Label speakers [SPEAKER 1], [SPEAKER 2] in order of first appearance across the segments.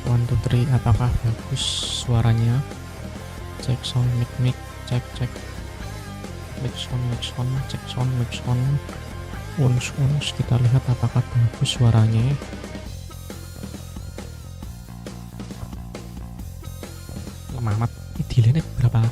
[SPEAKER 1] 1, 2, 3. Apakah bagus suaranya? Cek sound, mic, cek mic sound, cek sound, mic sound. Uns. Kita lihat apakah bagus suaranya. Mamat, ini delay-nya berapa?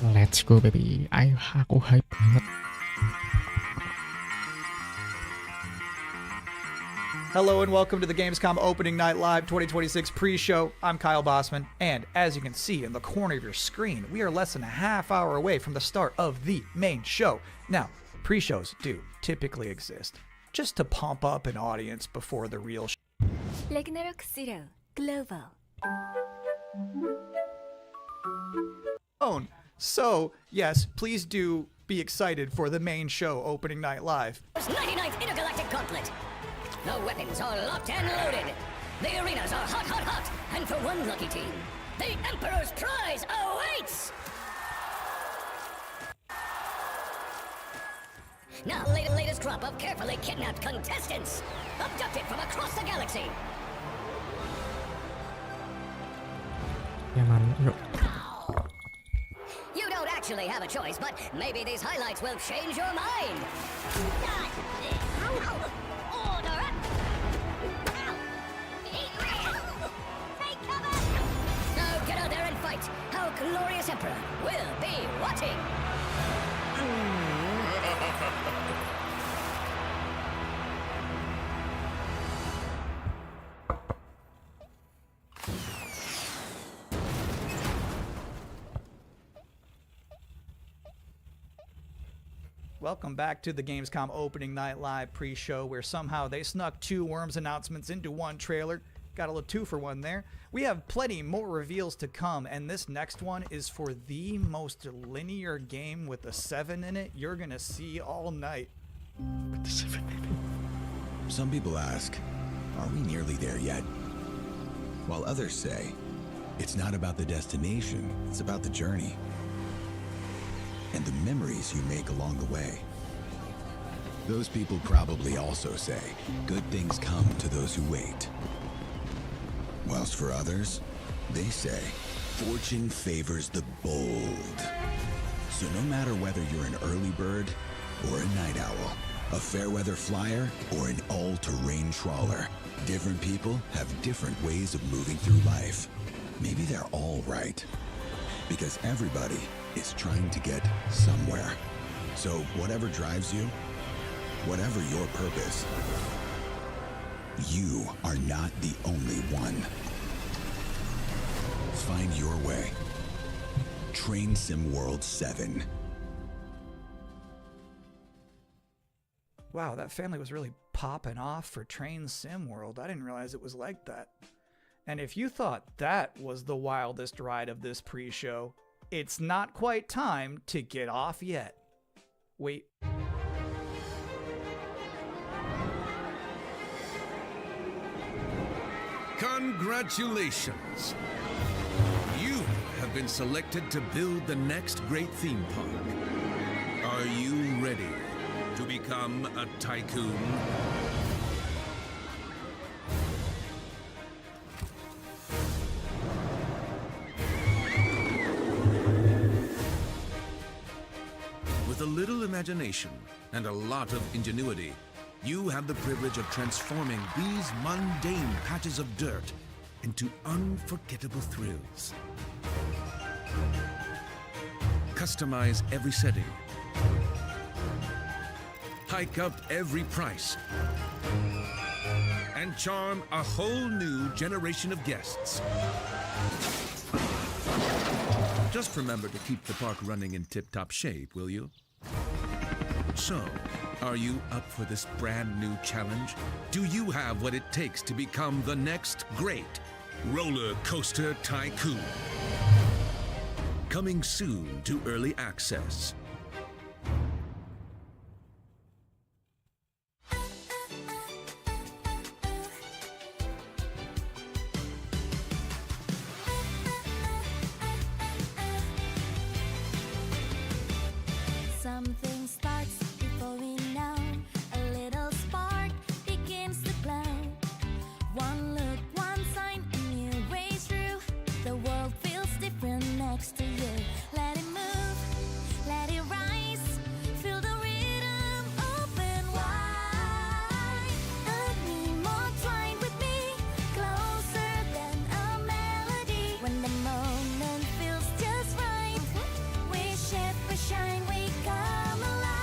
[SPEAKER 1] Let's go baby. Ayo, aku hype banget.
[SPEAKER 2] Hello and welcome to the Gamescom Opening Night Live 2026 pre-show. I'm Kyle Bossman, and as you can see in the corner of your screen, we are less than a half hour away from the start of the main show. Now, pre-shows do typically exist just to pump up an audience before the real show.
[SPEAKER 3] Ragnarok Zero Global.
[SPEAKER 2] So, yes, please do be excited for the main show Opening Night Live.
[SPEAKER 4] 99th Intergalactic Gauntlet. The weapons are locked and loaded. The arenas are hot, and for one lucky team, the Emperor's Prize awaits! Now, latest crop of carefully kidnapped contestants, abducted from across the galaxy.
[SPEAKER 1] Ya man, yuk.
[SPEAKER 4] You don't actually have a choice, but maybe these highlights will change your mind. Order up! Take cover! Now get out there and fight. Our glorious Emperor will be watching.
[SPEAKER 2] Welcome back to the Gamescom Opening Night Live pre-show, where somehow they snuck 2 Worms announcements into one trailer. Got a little 2-for-1 there. We have plenty more reveals to come, and this next one is for the most linear game with a 7 in it you're gonna see all night.
[SPEAKER 5] Some people ask, are we nearly there yet? While others say, it's not about the destination, it's about the journey. And the memories you make along the way. Those people probably also say, good things come to those who wait. Whilst for others, they say, fortune favors the bold. So no matter whether you're an early bird or a night owl, a fair weather flyer or an all-terrain trawler, different people have different ways of moving through life. Maybe they're all right. Because everybody is trying to get somewhere. So whatever drives you, whatever your purpose, you are not the only one. Find your way. Train Sim World 7.
[SPEAKER 2] Wow, that family was really popping off for Train Sim World. I didn't realize it was like that. And if you thought that was the wildest ride of this pre-show, it's not quite time to get off yet. Wait.
[SPEAKER 6] Congratulations! You have been selected to build the next great theme park. Are you ready to become a tycoon? With a little imagination, and a lot of ingenuity, you have the privilege of transforming these mundane patches of dirt into unforgettable thrills. Customize every setting. Hike up every price. And charm a whole new generation of guests. Just remember to keep the park running in tip-top shape, will you? So, are you up for this brand new challenge? Do you have what it takes to become the next great roller coaster tycoon? Coming soon to early access.
[SPEAKER 3] Something starts before we know. A little spark begins to glow. One look, one sign, a new way through. The world feels different next to you. Let it move, let it rise. Feel the rhythm, open wide. Need more twine with me, closer than a melody. When the moment feels just right, we shift, we shine, we come alive.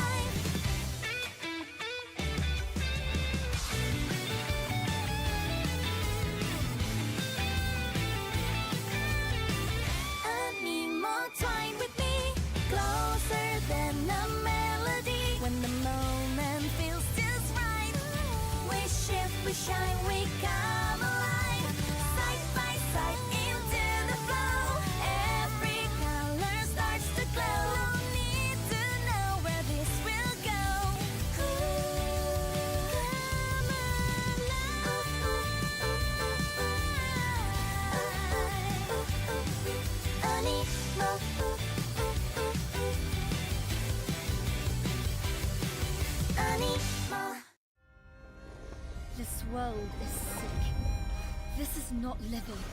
[SPEAKER 3] I need more twine with me, closer than a melody. When the moment feels just right, we shift, we shine, we come alive. Side by side into the flow, every color starts to glow. Don't need to know where this will go. I need more. I need more.
[SPEAKER 7] This world is sick. This is not living.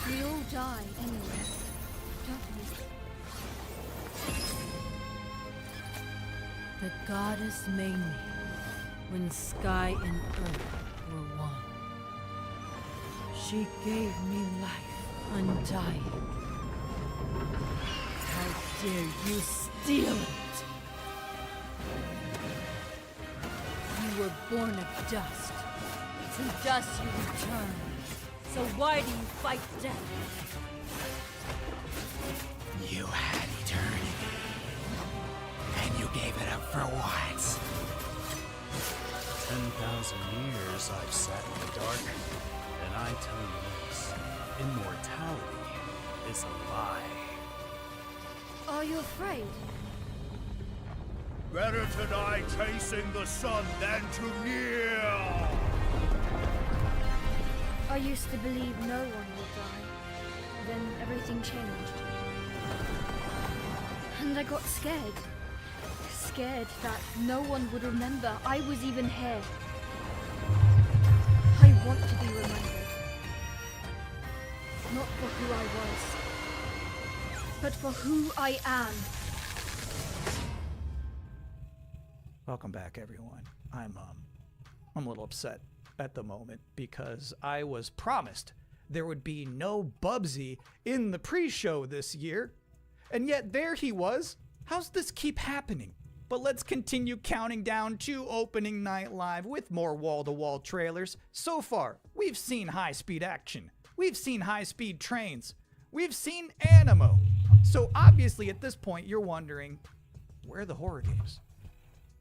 [SPEAKER 7] We all die anyway, don't we?
[SPEAKER 8] The goddess made me when sky and earth were one. She gave me life undying. How dare you steal it? You were born of dust. To dust you return. So why do you fight death?
[SPEAKER 9] You had eternity, and you gave it up for what?
[SPEAKER 10] 10,000 years I've sat in the dark, and I tell you this, immortality is a lie.
[SPEAKER 7] Are you afraid?
[SPEAKER 11] Better to die chasing the sun than to kneel!
[SPEAKER 7] I used to believe no one would die. Then everything changed. And I got scared. Scared that no one would remember I was even here. I want to be remembered. Not for who I was, but for who I am.
[SPEAKER 2] Welcome back, everyone. I'm a little upset at the moment because I was promised there would be no Bubsy in the pre-show this year, and yet there he was. How's this keep happening? But let's continue counting down to opening night live with more wall-to-wall trailers. So far, we've seen high-speed action. We've seen high-speed trains. We've seen Animo. So obviously at this point you're wondering, where are the horror games?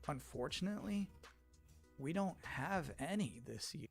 [SPEAKER 2] Unfortunately, we don't have any this year.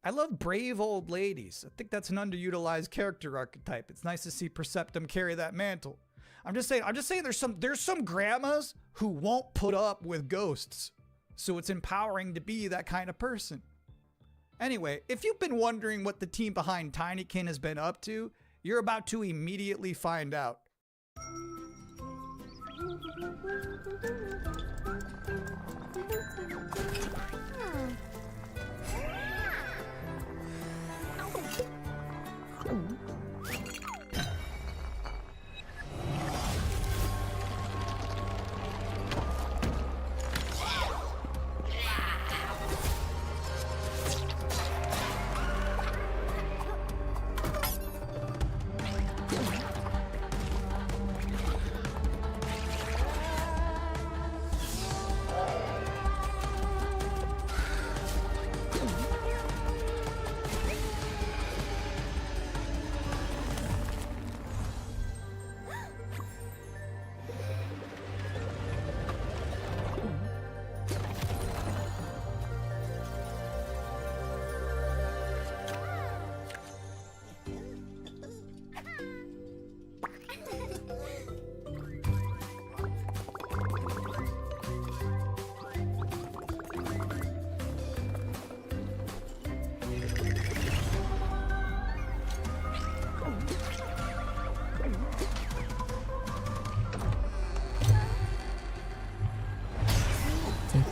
[SPEAKER 2] I love brave old ladies. I think that's an underutilized character archetype. It's nice to see Perceptum carry that mantle. I'm just saying there's some grandmas who won't put up with ghosts. So it's empowering to be that kind of person. Anyway, if you've been wondering what the team behind Tinykin has been up to, you're about to immediately find out.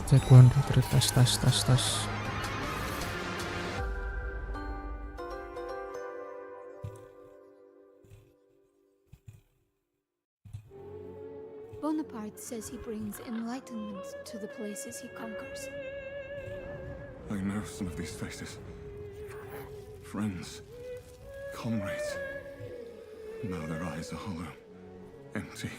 [SPEAKER 1] Cek 1, 2, 3, tes.
[SPEAKER 7] Bonaparte says he brings enlightenment to the places he conquers.
[SPEAKER 12] I know some of these faces. Friends, comrades. Now their eyes are hollow, empty.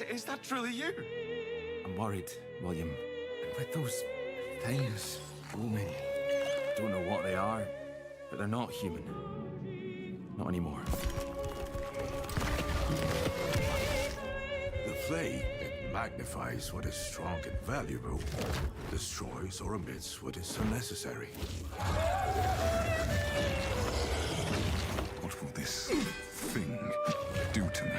[SPEAKER 9] Is that truly you? I'm worried, William. With those things looming. Don't know what they are, but they're not human. Not anymore.
[SPEAKER 11] The flame, it magnifies what is strong and valuable, destroys or omits what is unnecessary.
[SPEAKER 12] What will this thing do to me?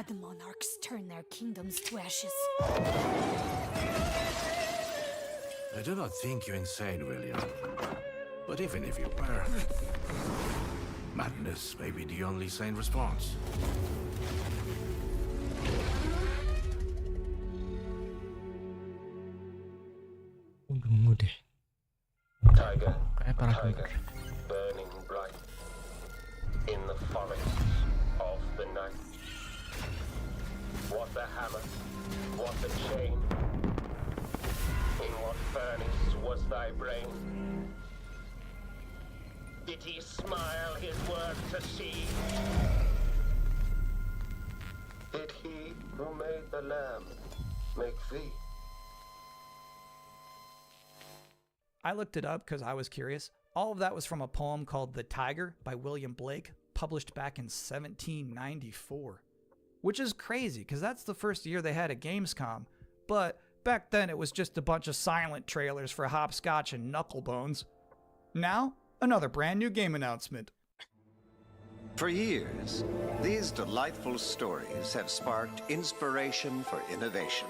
[SPEAKER 7] The monarchs turn their kingdoms to ashes.
[SPEAKER 11] I do not think you insane, William. But even if you were, madness may be the only sane response.
[SPEAKER 1] Nunggu deh.
[SPEAKER 13] Tiger,
[SPEAKER 1] Kayak para
[SPEAKER 13] tiger, burning bright in the forests of the night. What the hammer, what the chain, in what furnace was thy brain? Did he smile his work to see? Did he who made the lamb make thee?
[SPEAKER 2] I looked it up because I was curious. All of that was from a poem called The Tiger by William Blake, published back in 1794. Which is crazy, because that's the first year they had a Gamescom. But back then it was just a bunch of silent trailers for Hopscotch and Knucklebones. Now, another brand new game announcement.
[SPEAKER 14] For years, these delightful stories have sparked inspiration for innovation.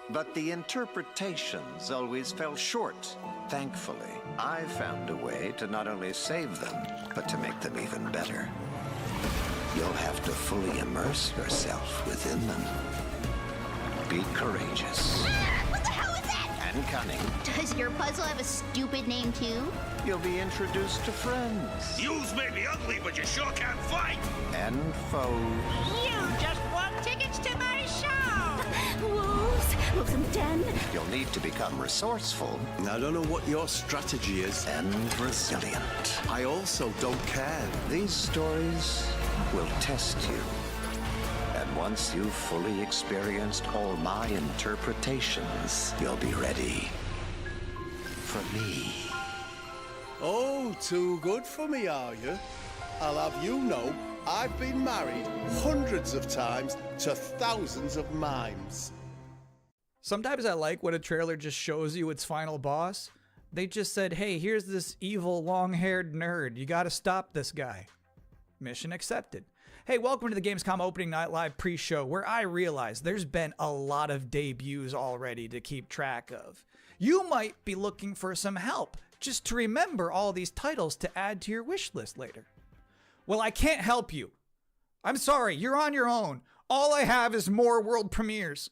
[SPEAKER 14] But the interpretations always fell short. Thankfully, I found a way to not only save them, but to make them even better. You'll have to fully immerse yourself within them. Be courageous.
[SPEAKER 15] What the hell is that?
[SPEAKER 14] And cunning.
[SPEAKER 15] Does your puzzle have a stupid name too?
[SPEAKER 14] You'll be introduced to friends.
[SPEAKER 11] Yous may be ugly, but you sure can fight!
[SPEAKER 14] And foes.
[SPEAKER 15] You just want tickets to my show! Wolves! Wolves in den!
[SPEAKER 14] You'll need to become resourceful.
[SPEAKER 16] I don't know what your strategy is.
[SPEAKER 14] And resilient.
[SPEAKER 16] I also don't care.
[SPEAKER 14] These stories will test you. And Once you've fully experienced all my interpretations, you'll be ready for me.
[SPEAKER 16] Oh, too good for me, are you? I'll have you know, I've been married hundreds of times to thousands of mimes.
[SPEAKER 2] Sometimes I like when a trailer just shows you its final boss. They just said, hey, here's this evil long-haired nerd. You gotta stop this guy. Mission accepted. Hey, welcome to the Gamescom Opening Night Live pre-show, where I realize there's been a lot of debuts already to keep track of. You might be looking for some help just to remember all these titles to add to your wish list later. Well, I can't help you. I'm sorry, you're on your own. All I have is more world premieres.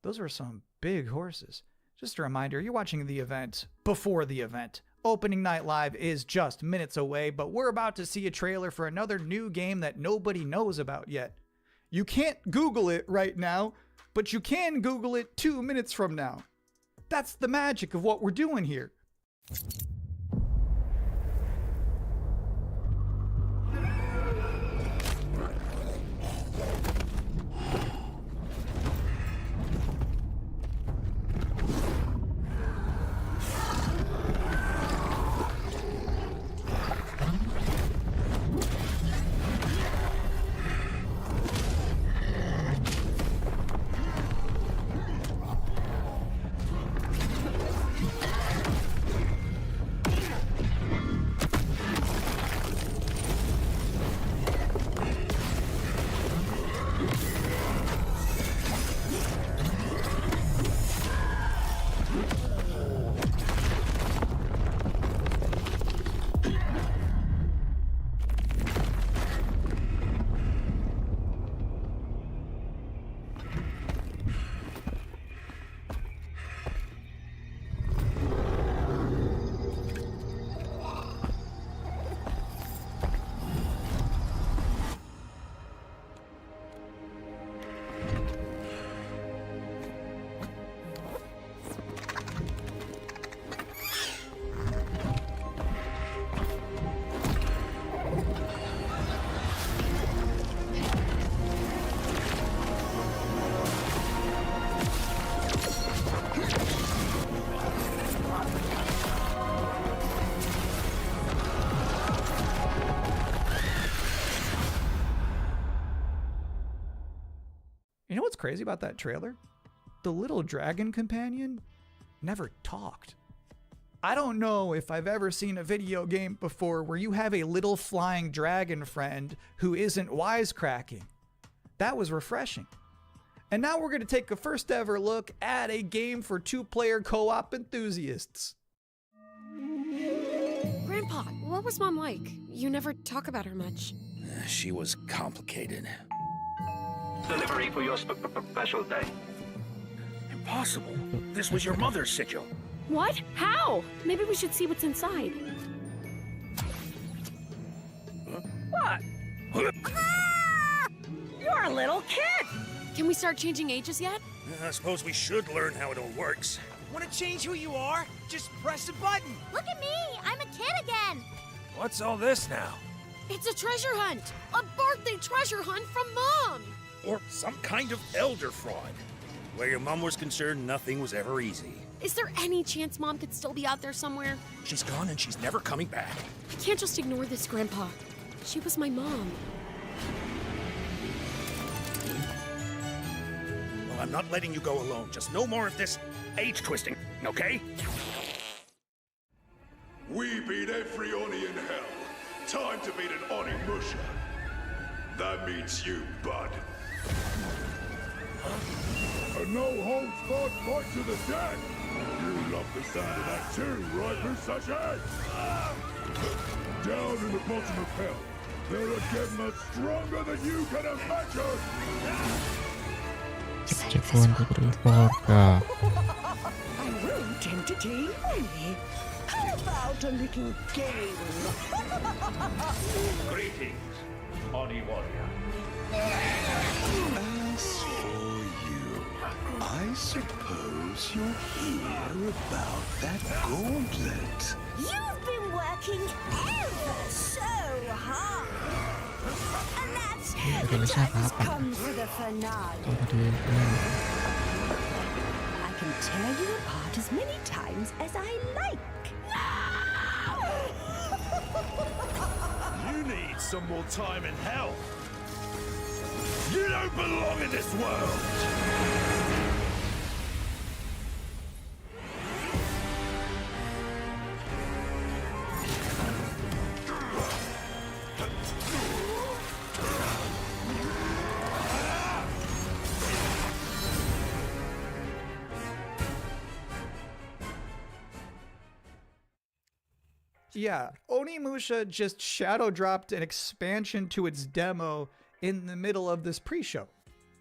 [SPEAKER 2] Those were some big horses. Just a reminder, you're watching the event before the event. Opening Night Live is just minutes away, but we're about to see a trailer for another new game that nobody knows about yet. You can't Google it right now, but you can Google it 2 minutes from now. That's the magic of what we're doing here. You know what's crazy about that trailer? The little dragon companion never talked. I don't know if I've ever seen a video game before where you have a little flying dragon friend who isn't wisecracking. That was refreshing. And now we're going to take a first ever look at a game for two-player co-op enthusiasts.
[SPEAKER 17] Grandpa, what was Mom like? You never talk about her much.
[SPEAKER 18] She was complicated.
[SPEAKER 13] Delivery for your special day.
[SPEAKER 18] Impossible. This was your mother's sigil.
[SPEAKER 17] What? How? Maybe we should see what's inside.
[SPEAKER 18] What?
[SPEAKER 15] You're a little kid!
[SPEAKER 17] Can we start changing ages yet?
[SPEAKER 18] I suppose we should learn how it all works.
[SPEAKER 19] Want to change who you are? Just press a button.
[SPEAKER 3] Look at me! I'm a kid again!
[SPEAKER 19] What's all this now?
[SPEAKER 17] It's a treasure hunt! A birthday treasure hunt from Mom!
[SPEAKER 18] Or some kind of elder fraud. Where your mom was concerned, nothing was ever easy.
[SPEAKER 17] Is there any chance Mom could still be out there somewhere?
[SPEAKER 18] She's gone and she's never coming back.
[SPEAKER 17] I can't just ignore this, Grandpa. She was my mom.
[SPEAKER 18] I'm not letting you go alone. Just no more of this age twisting, okay?
[SPEAKER 11] We beat every Oni in hell. Time to beat an Oni Musha. That means you, bud. A no-holds-barred fight to the death! You love the sound of that too, right, Musashi? Down in the bottom of hell, there are Gemmas stronger than you can imagine!
[SPEAKER 1] Jagoan putri keluarga.
[SPEAKER 15] I won't entertain me. How about a little game?
[SPEAKER 11] Greetings, Oni Warrior.
[SPEAKER 5] As for you, I suppose you'll hear about that gauntlet.
[SPEAKER 15] You've been working ever so hard. And that's the time has come for the finale. I can tear you apart as many times as I like.
[SPEAKER 11] You need some more time in hell. You don't belong in this world!
[SPEAKER 2] Yeah, Onimusha just shadow dropped an expansion to its demo in the middle of this pre-show.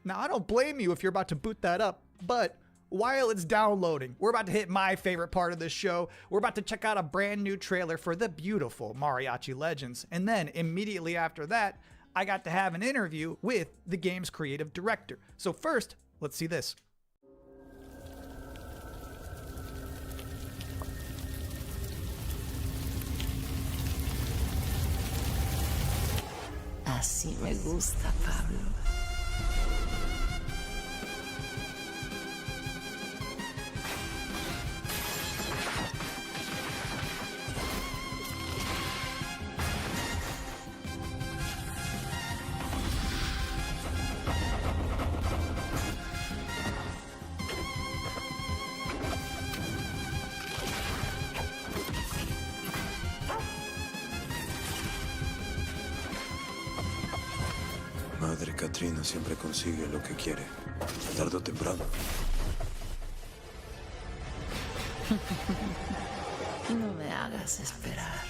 [SPEAKER 2] Now, I don't blame you if you're about to boot that up, but while it's downloading, we're about to hit my favorite part of this show. We're about to check out a brand new trailer for the beautiful Mariachi Legends, and then immediately after that, I got to have an interview with the game's creative director. So first, let's see this.
[SPEAKER 20] Así me gusta, Pablo.
[SPEAKER 9] Madre Katrina siempre consigue lo que quiere, tarde o temprano.
[SPEAKER 20] No me hagas esperar.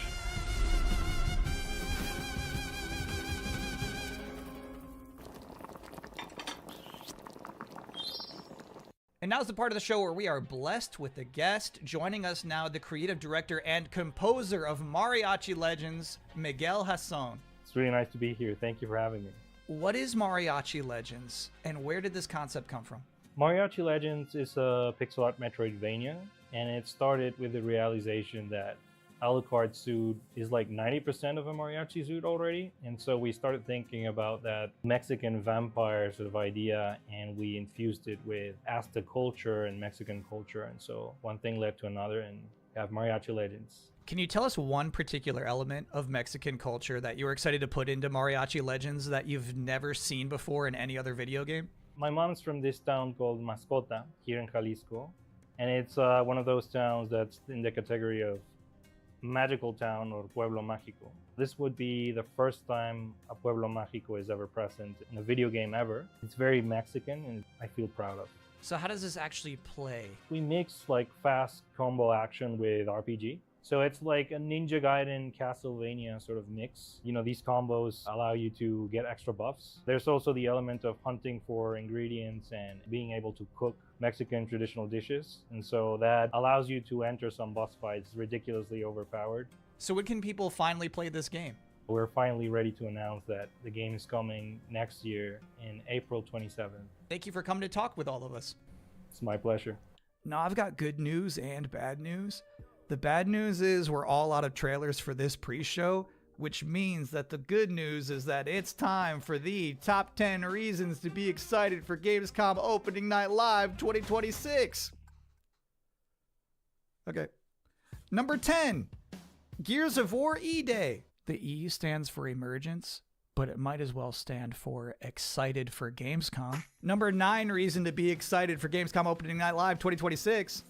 [SPEAKER 2] And now's the part of the show where we are blessed with a guest. Joining us now, the creative director and composer of Mariachi Legends, Miguel Hasson.
[SPEAKER 21] It's really nice to be here. Thank you for having me.
[SPEAKER 2] What is Mariachi Legends, and where did this concept come from?
[SPEAKER 21] Mariachi Legends is a pixel art Metroidvania, and it started with the realization that Alucard's suit is like 90% of a mariachi suit already, and so we started thinking about that Mexican vampire sort of idea, and we infused it with Aztec culture and Mexican culture, and so one thing led to another, and we have Mariachi Legends.
[SPEAKER 2] Can you tell us one particular element of Mexican culture that you were excited to put into Mariachi Legends that you've never seen before in any other video game?
[SPEAKER 21] My mom's from this town called Mascota here in Jalisco, and it's one of those towns that's in the category of magical town or pueblo mágico. This would be the first time a pueblo mágico is ever present in a video game ever. It's very Mexican and I feel proud of.
[SPEAKER 2] So how does this actually play?
[SPEAKER 21] We mix like fast combo action with RPG. So it's like a Ninja Gaiden Castlevania sort of mix. You know, these combos allow you to get extra buffs. There's also the element of hunting for ingredients and being able to cook Mexican traditional dishes. And so that allows you to enter some boss fights ridiculously overpowered.
[SPEAKER 2] So when can people finally play this game?
[SPEAKER 21] We're finally ready to announce that the game is coming next year in April 27th.
[SPEAKER 2] Thank you for coming to talk with all of us.
[SPEAKER 21] It's my pleasure.
[SPEAKER 2] Now, I've got good news and bad news. The bad news is we're all out of trailers for this pre-show, which means that the good news is that it's time for the top 10 reasons to be excited for Gamescom Opening Night Live 2026. Okay. Number 10, Gears of War E-Day. The E stands for emergence. but it might as well stand for excited for Gamescom. Number 9 reason to be excited for Gamescom Opening Night Live 2026.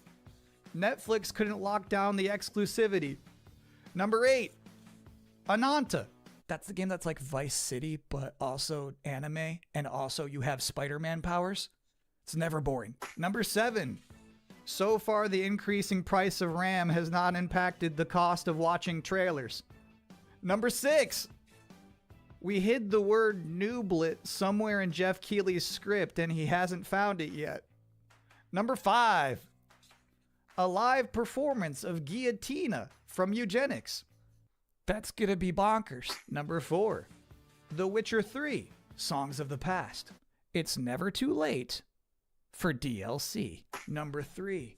[SPEAKER 2] Netflix couldn't lock down the exclusivity. Number 8, Ananta. That's the game that's like Vice City, but also anime, and also you have Spider-Man powers. It's never boring. Number 7, so far the increasing price of RAM has not impacted the cost of watching trailers. Number 6, we hid the word nooblet somewhere in Jeff Keighley's script and he hasn't found it yet. Number 5, a live performance of Guillotina from Eugenics. That's gonna be bonkers. Number 4, The Witcher 3, Songs of the Past. It's never too late for DLC. Number 3,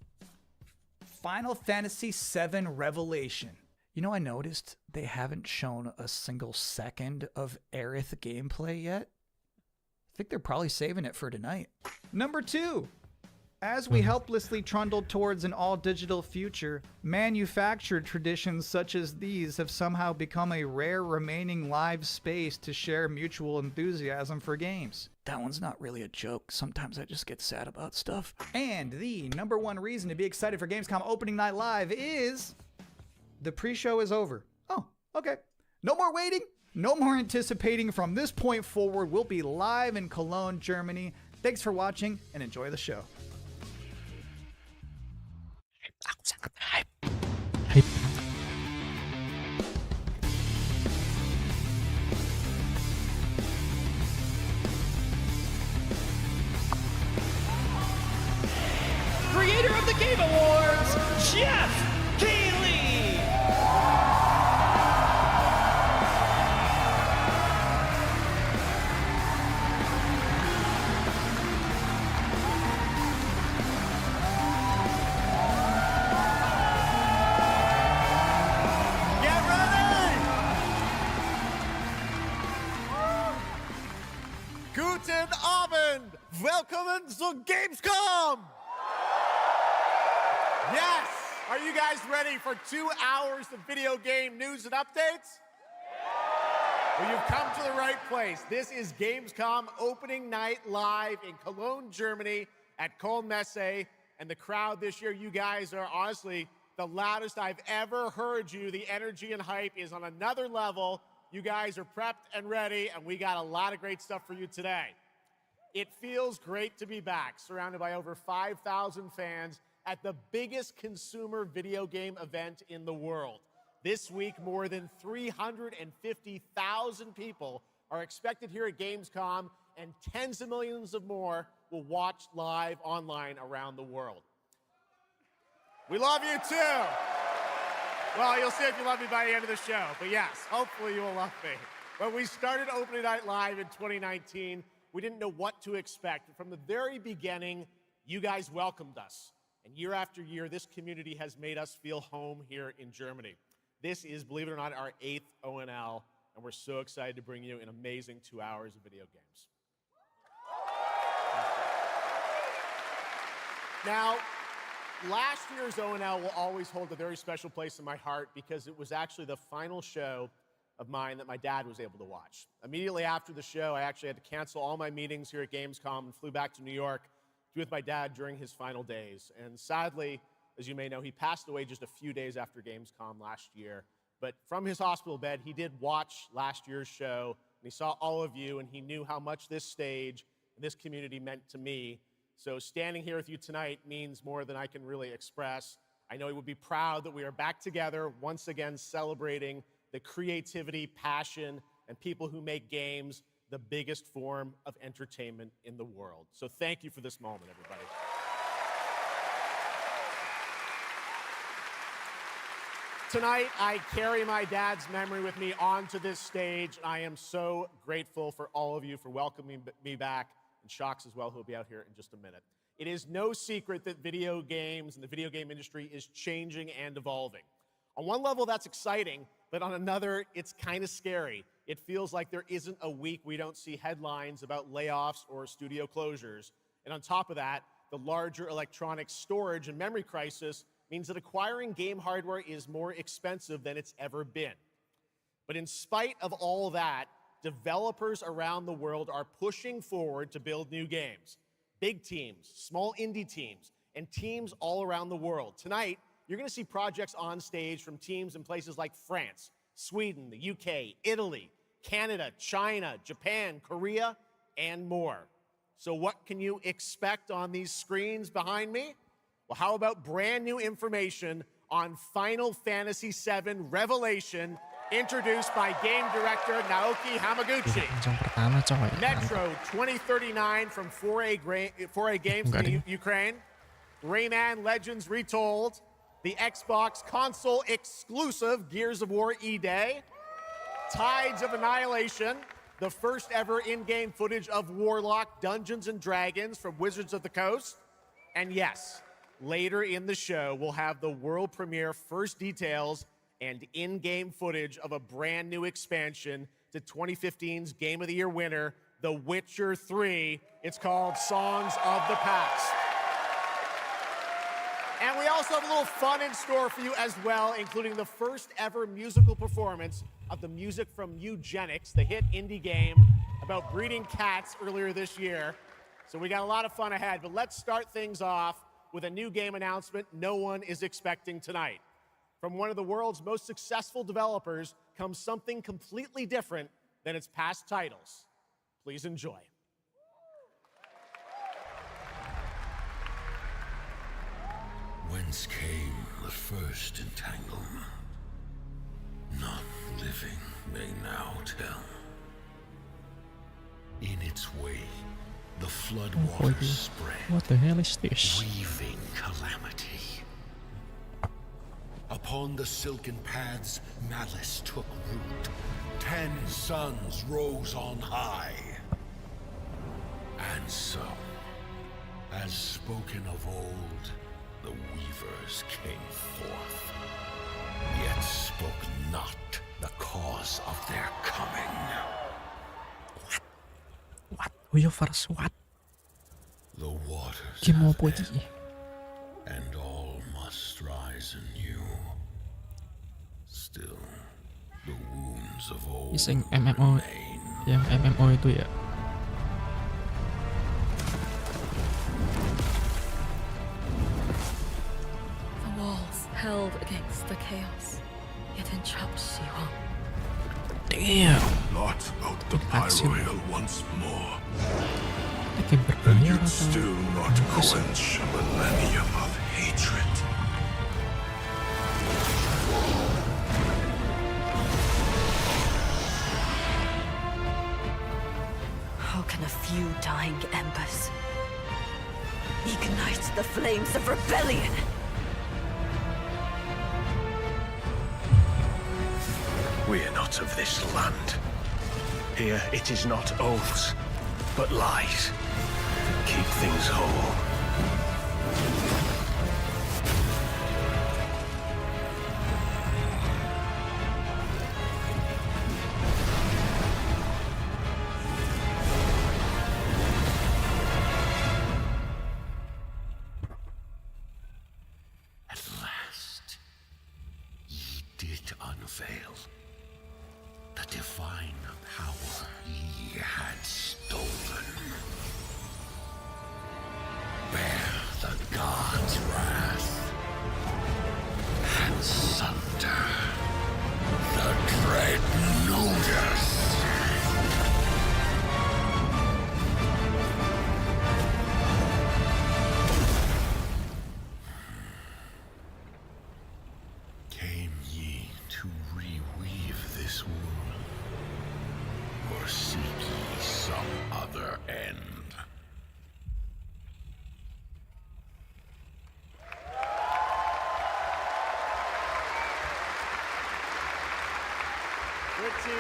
[SPEAKER 2] Final Fantasy VII Revelation. You know, I noticed they haven't shown a single second of Aerith gameplay yet. I think they're probably saving it for tonight. Number 2, as we helplessly trundle towards an all-digital future, manufactured traditions such as these have somehow become a rare remaining live space to share mutual enthusiasm for games. That one's not really a joke. Sometimes I just get sad about stuff. And the number 1 reason to be excited for Gamescom Opening Night Live is the pre-show is over. Oh, okay. No more waiting. No more anticipating. From this point forward, we'll be live in Cologne, Germany. Thanks for watching and enjoy the show.
[SPEAKER 4] Creator of the Game Awards, Jeff Keighley!
[SPEAKER 22] Get ready! Guten Abend! Welcome to Gamescom! Yes! Are you guys ready for 2 hours of video game news and updates? Well, you've come to the right place. This is Gamescom Opening Night Live in Cologne, Germany at Köln Messe. And the crowd this year, you guys are honestly the loudest I've ever heard you. The energy and hype is on another level. You guys are prepped and ready, and we got a lot of great stuff for you today. It feels great to be back, surrounded by over 5,000 fans at the biggest consumer video game event in the world. This week, more than 350,000 people are expected here at Gamescom, and tens of millions of more will watch live online around the world. We love you too. Well, you'll see if you love me by the end of the show, but yes, hopefully you will love me. When we started Opening Night Live in 2019, we didn't know what to expect. From the very beginning, you guys welcomed us. And year after year, this community has made us feel home here in Germany. This is, believe it or not, our 8th ONL, and we're so excited to bring you an amazing 2 hours of video games. Now, last year's ONL will always hold a very special place in my heart because it was actually the final show of mine that my dad was able to watch. Immediately after the show, I actually had to cancel all my meetings here at Gamescom and flew back to New York to be with my dad during his final days. And sadly, as you may know, he passed away just a few days after Gamescom last year. But from his hospital bed, he did watch last year's show, and he saw all of you, and he knew how much this stage and this community meant to me. So standing here with you tonight means more than I can really express. I know he would be proud that we are back together, once again celebrating the creativity, passion, and people who make games the biggest form of entertainment in the world. So thank you for this moment, everybody. Tonight, I carry my dad's memory with me onto this stage. I am so grateful for all of you for welcoming me back, and Shocks as well, who will be out here in just a minute. It is no secret that video games and the video game industry is changing and evolving. On one level, that's exciting, but on another, it's kind of scary. It feels like there isn't a week we don't see headlines about layoffs or studio closures. And on top of that, the larger electronic storage and memory crisis means that acquiring game hardware is more expensive than it's ever been. But in spite of all that, developers around the world are pushing forward to build new games. Big teams, small indie teams, and teams all around the world. Tonight, you're going to see projects on stage from teams in places like France, Sweden, the UK, Italy, Canada, China, Japan, Korea, and more. So what can you expect on these screens behind me? Well, how about brand new information on Final Fantasy VII Revelation, introduced by game director Naoki Hamaguchi. Metro 2039 from 4A Games in Ukraine. Rayman Legends Retold. The Xbox console exclusive Gears of War E-Day. Tides of Annihilation. The first ever in-game footage of Warlock Dungeons & Dragons from Wizards of the Coast. And yes, later in the show, we'll have the world premiere first details and in-game footage of a brand new expansion to 2015's Game of the Year winner, The Witcher 3. It's called Songs of the Past. And we also have a little fun in store for you as well, including the first ever musical performance of the music from Eugenics, the hit indie game about breeding cats earlier this year. So we got a lot of fun ahead, but let's start things off with a new game announcement no one is expecting tonight. From one of the world's most successful developers comes something completely different than its past titles. Please enjoy.
[SPEAKER 11] Whence came the first entanglement? None living may now tell. In its way, the floodwaters spread.
[SPEAKER 1] What the hell is this?
[SPEAKER 11] Weaving calamity. Upon the silken paths, malice took root. 10 suns rose on high. And so, as spoken of old, the weavers came forth, yet spoke not the cause of their coming.
[SPEAKER 1] What? Weavers what?
[SPEAKER 11] The waters
[SPEAKER 1] have
[SPEAKER 11] ebb, and all must rise anew. Still, the wounds of old
[SPEAKER 1] Iseng MMO, yang MMO itu ya.
[SPEAKER 6] The walls held against the chaos, yet entrapped Shiwan.
[SPEAKER 1] Damn.
[SPEAKER 11] Not out the pyroil once more.
[SPEAKER 1] And
[SPEAKER 11] you'd still not quench a millennium of hatred.
[SPEAKER 8] How can a few dying embers ignite the flames of rebellion?
[SPEAKER 23] We are not of this land. Here it is not oaths, but lies that keep things whole.
[SPEAKER 11] At last, ye did unveil the divine power ye had stolen. Bear the god's wrath and sunder the dread Nodus. Came ye to reweave this world, or seek ye some other end?
[SPEAKER 22] Pretty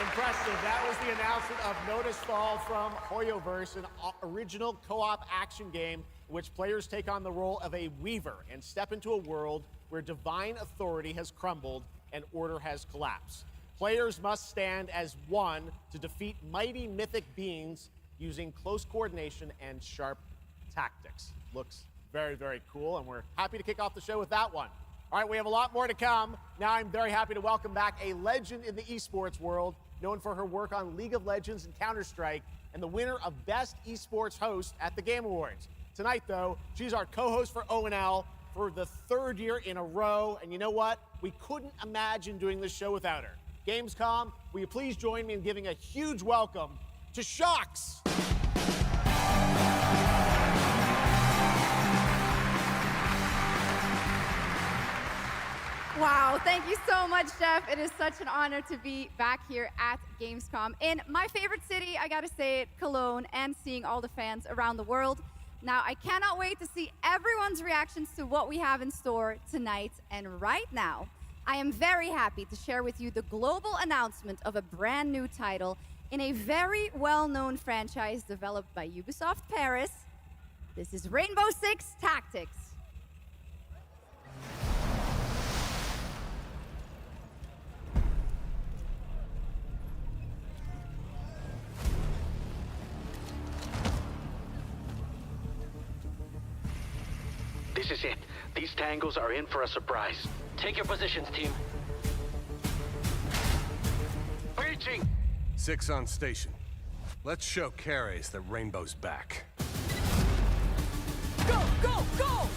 [SPEAKER 22] impressive. That was the announcement of Nodus Fall from Hoyoverse, an original co-op action game in which players take on the role of a weaver and step into a world where divine authority has crumbled and order has collapsed. Players must stand as one to defeat mighty mythic beings using close coordination and sharp tactics. Looks very, very cool, and we're happy to kick off the show with that one. All right, we have a lot more to come. Now I'm very happy to welcome back a legend in the esports world, known for her work on League of Legends and Counter-Strike, and the winner of Best Esports Host at the Game Awards. Tonight, though, she's our co-host for ONL for the 3rd year in a row, and you know what? We couldn't imagine doing this show without her. Gamescom, will you please join me in giving a huge welcome to Shocks?
[SPEAKER 7] Wow, thank you so much, Jeff. It is such an honor to be back here at Gamescom in my favorite city, I gotta say it, Cologne, and seeing all the fans around the world. Now, I cannot wait to see everyone's reactions to what we have in store tonight. And right now, I am very happy to share with you the global announcement of a brand new title in a very well-known franchise developed by Ubisoft Paris. This is Rainbow Six Tactics.
[SPEAKER 10] This is it. These tangos are in for a surprise. Take your positions, team. Breaching!
[SPEAKER 23] 6 on station. Let's show Cares that Rainbow's back.
[SPEAKER 4] Go, go, go!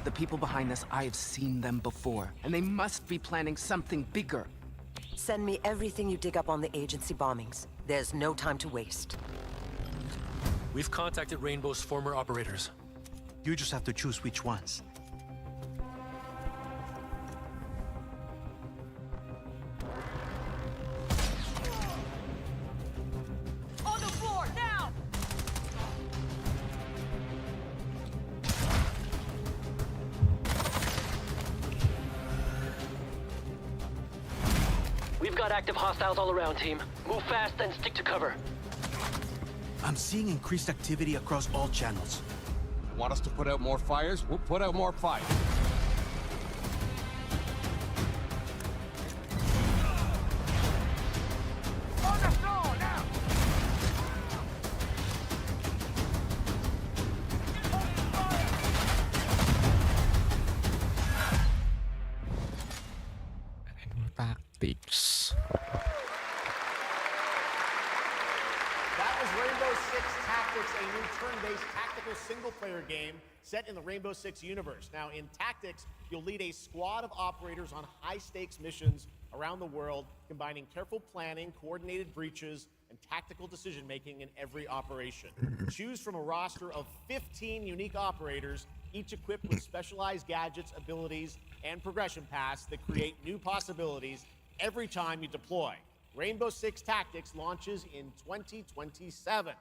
[SPEAKER 12] The people behind this, I have seen them before, and they must be planning something bigger.
[SPEAKER 24] Send me everything you dig up on the agency bombings. There's no time to waste.
[SPEAKER 10] We've contacted Rainbow's former operators.
[SPEAKER 25] You just have to choose which ones.
[SPEAKER 4] On the floor, now!
[SPEAKER 10] We've got active hostiles all around, team. Move fast and stick to cover.
[SPEAKER 25] I'm seeing increased activity across all channels.
[SPEAKER 23] Want us to put out more fires? We'll put out more fire.
[SPEAKER 4] On the floor, now!
[SPEAKER 1] Tactics.
[SPEAKER 22] That was Rainbow Six Tactics, a new turn-based tactical single-player game set in the Rainbow Six universe. Now, in Tactics, you'll lead a squad of operators on high-stakes missions around the world, combining careful planning, coordinated breaches, and tactical decision-making in every operation. Choose from a roster of 15 unique operators, each equipped with specialized gadgets, abilities, and progression paths that create new possibilities every time you deploy. Rainbow Six Tactics launches in 2027.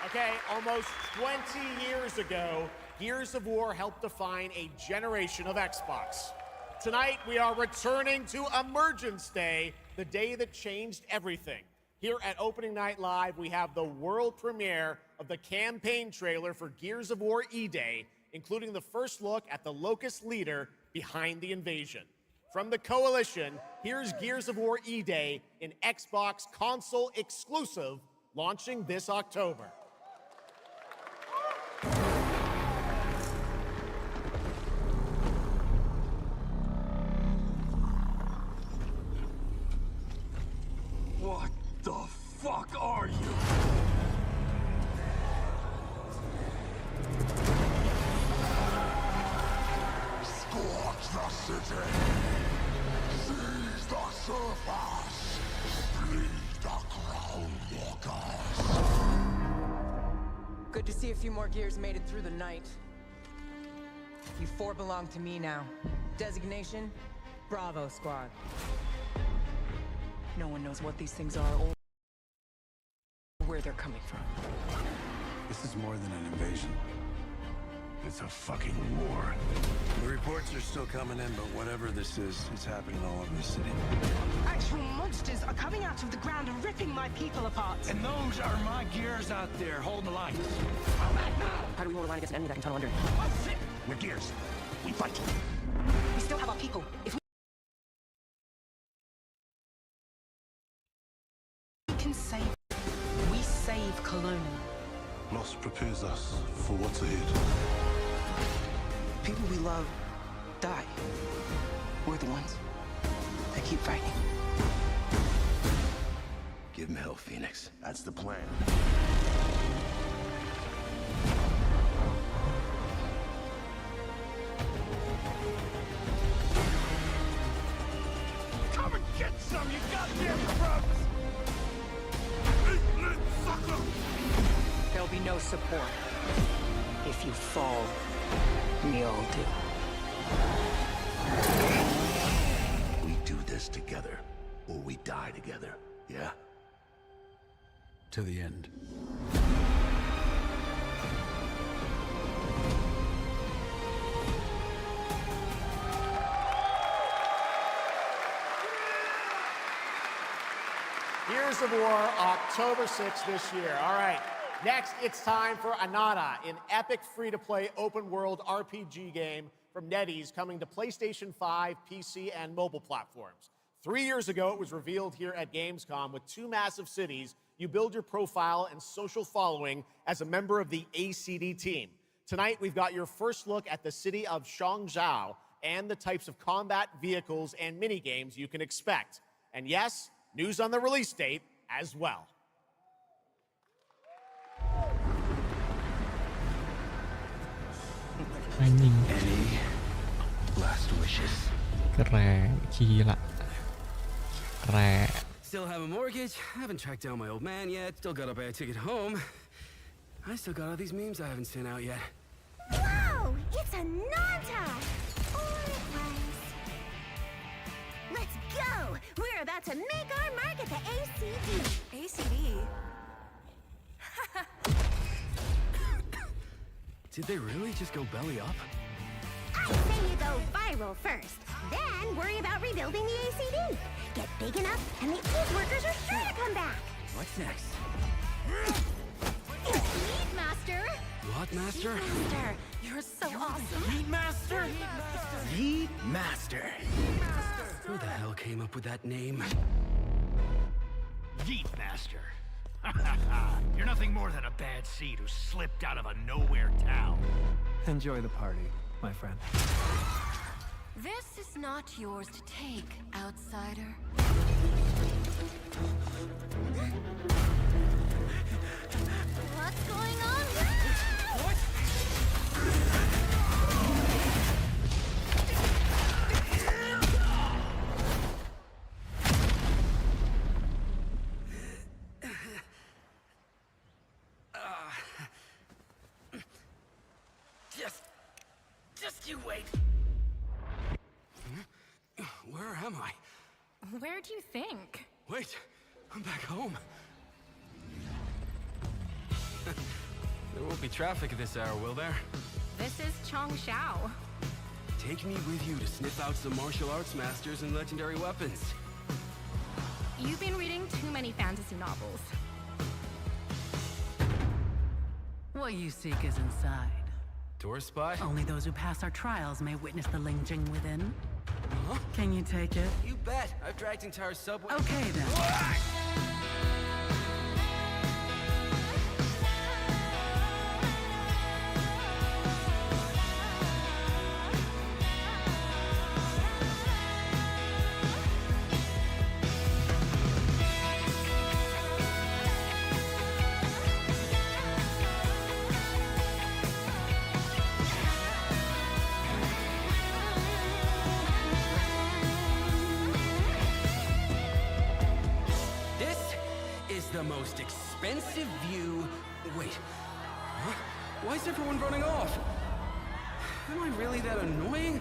[SPEAKER 22] Okay, almost 20 years ago, Gears of War helped define a generation of Xbox. Tonight, we are returning to Emergence Day, the day that changed everything. Here at Opening Night Live, we have the world premiere of the campaign trailer for Gears of War E-Day, including the first look at the Locust leader behind the invasion. From the Coalition, here's Gears of War E-Day, an Xbox console exclusive, launching this October.
[SPEAKER 11] What the fuck are you?
[SPEAKER 26] Scorch the city! Seize the surface! Bleed the Crown Walkers!
[SPEAKER 27] Good to see a few more Gears made it through the night. You 4 belong to me now. Designation, Bravo Squad. No one knows what these things are or where they're coming from.
[SPEAKER 23] This is more than an invasion. It's a fucking war.
[SPEAKER 11] The reports are still coming in, but whatever this is, it's happening all over the city.
[SPEAKER 28] Actual monsters are coming out of the ground and ripping my people apart.
[SPEAKER 18] And those are my Gears out there holding the line.
[SPEAKER 28] How do we hold a line against an enemy that can tunnel under?
[SPEAKER 11] We're Gears. We fight.
[SPEAKER 28] We still have our people. If we can save, we save Cologne.
[SPEAKER 23] Loss prepares us for what's ahead.
[SPEAKER 12] love die. We're the ones that keep fighting.
[SPEAKER 23] Give him hell, Phoenix. That's the plan.
[SPEAKER 4] Come and get some, you goddamn grubs! Eat lit sucker!
[SPEAKER 27] There'll be no support.
[SPEAKER 24] If you fall, we all do.
[SPEAKER 23] We do this together, or we die together, yeah?
[SPEAKER 25] To the end.
[SPEAKER 22] Gears of War, October 6th this year. All right, next it's time for Anata, an epic free-to-play open-world RPG game from NetEase coming to PlayStation 5, PC, and mobile platforms. 3 years ago, it was revealed here at Gamescom. With 2 massive cities, you build your profile and social following as a member of the ACD team. Tonight, we've got your first look at the city of Shangzhou and the types of combat vehicles and minigames you can expect. And yes, news on the release date as well.
[SPEAKER 1] Anjing.
[SPEAKER 9] Any last wishes?
[SPEAKER 1] Keren, gila. Keren.
[SPEAKER 3] Still have a mortgage, haven't tracked down my old man yet, still gotta buy a ticket home. I still got all these memes I haven't sent out yet.
[SPEAKER 5] Whoa! It's a Nonton! Or it was. Let's go! We're about to make our mark at the ACD.
[SPEAKER 6] ACD?
[SPEAKER 3] Did they really just go belly up?
[SPEAKER 5] I say you go viral first, then worry about rebuilding the ACD. Get big enough, and the old workers are sure to come back.
[SPEAKER 3] What's next?
[SPEAKER 5] Lead Master!
[SPEAKER 3] What, Master?
[SPEAKER 6] Master, you're so awesome.
[SPEAKER 3] Yeet Master?
[SPEAKER 9] Yeet Master.
[SPEAKER 3] Who the hell came up with that name?
[SPEAKER 18] Yeet Master. You're nothing more than a bad seed who slipped out of a nowhere town.
[SPEAKER 12] Enjoy the party, my friend.
[SPEAKER 6] This is not yours to take, outsider.
[SPEAKER 5] What's going on?
[SPEAKER 3] What? Just you wait. Where am I?
[SPEAKER 6] Where do you think?
[SPEAKER 3] Wait, I'm back home. There won't be traffic at this hour, will there?
[SPEAKER 6] This is Chongshao.
[SPEAKER 3] Take me with you to sniff out some martial arts masters and legendary weapons.
[SPEAKER 6] You've been reading too many fantasy novels.
[SPEAKER 13] What you seek is inside.
[SPEAKER 3] Tourist spy?
[SPEAKER 13] Only those who pass our trials may witness the Lingjing within.
[SPEAKER 3] Huh?
[SPEAKER 13] Can you take it?
[SPEAKER 3] You bet. I've dragged entire subway.
[SPEAKER 13] Okay then.
[SPEAKER 3] The most expensive view. Wait. Huh? Why is everyone running off? Am I really that annoying?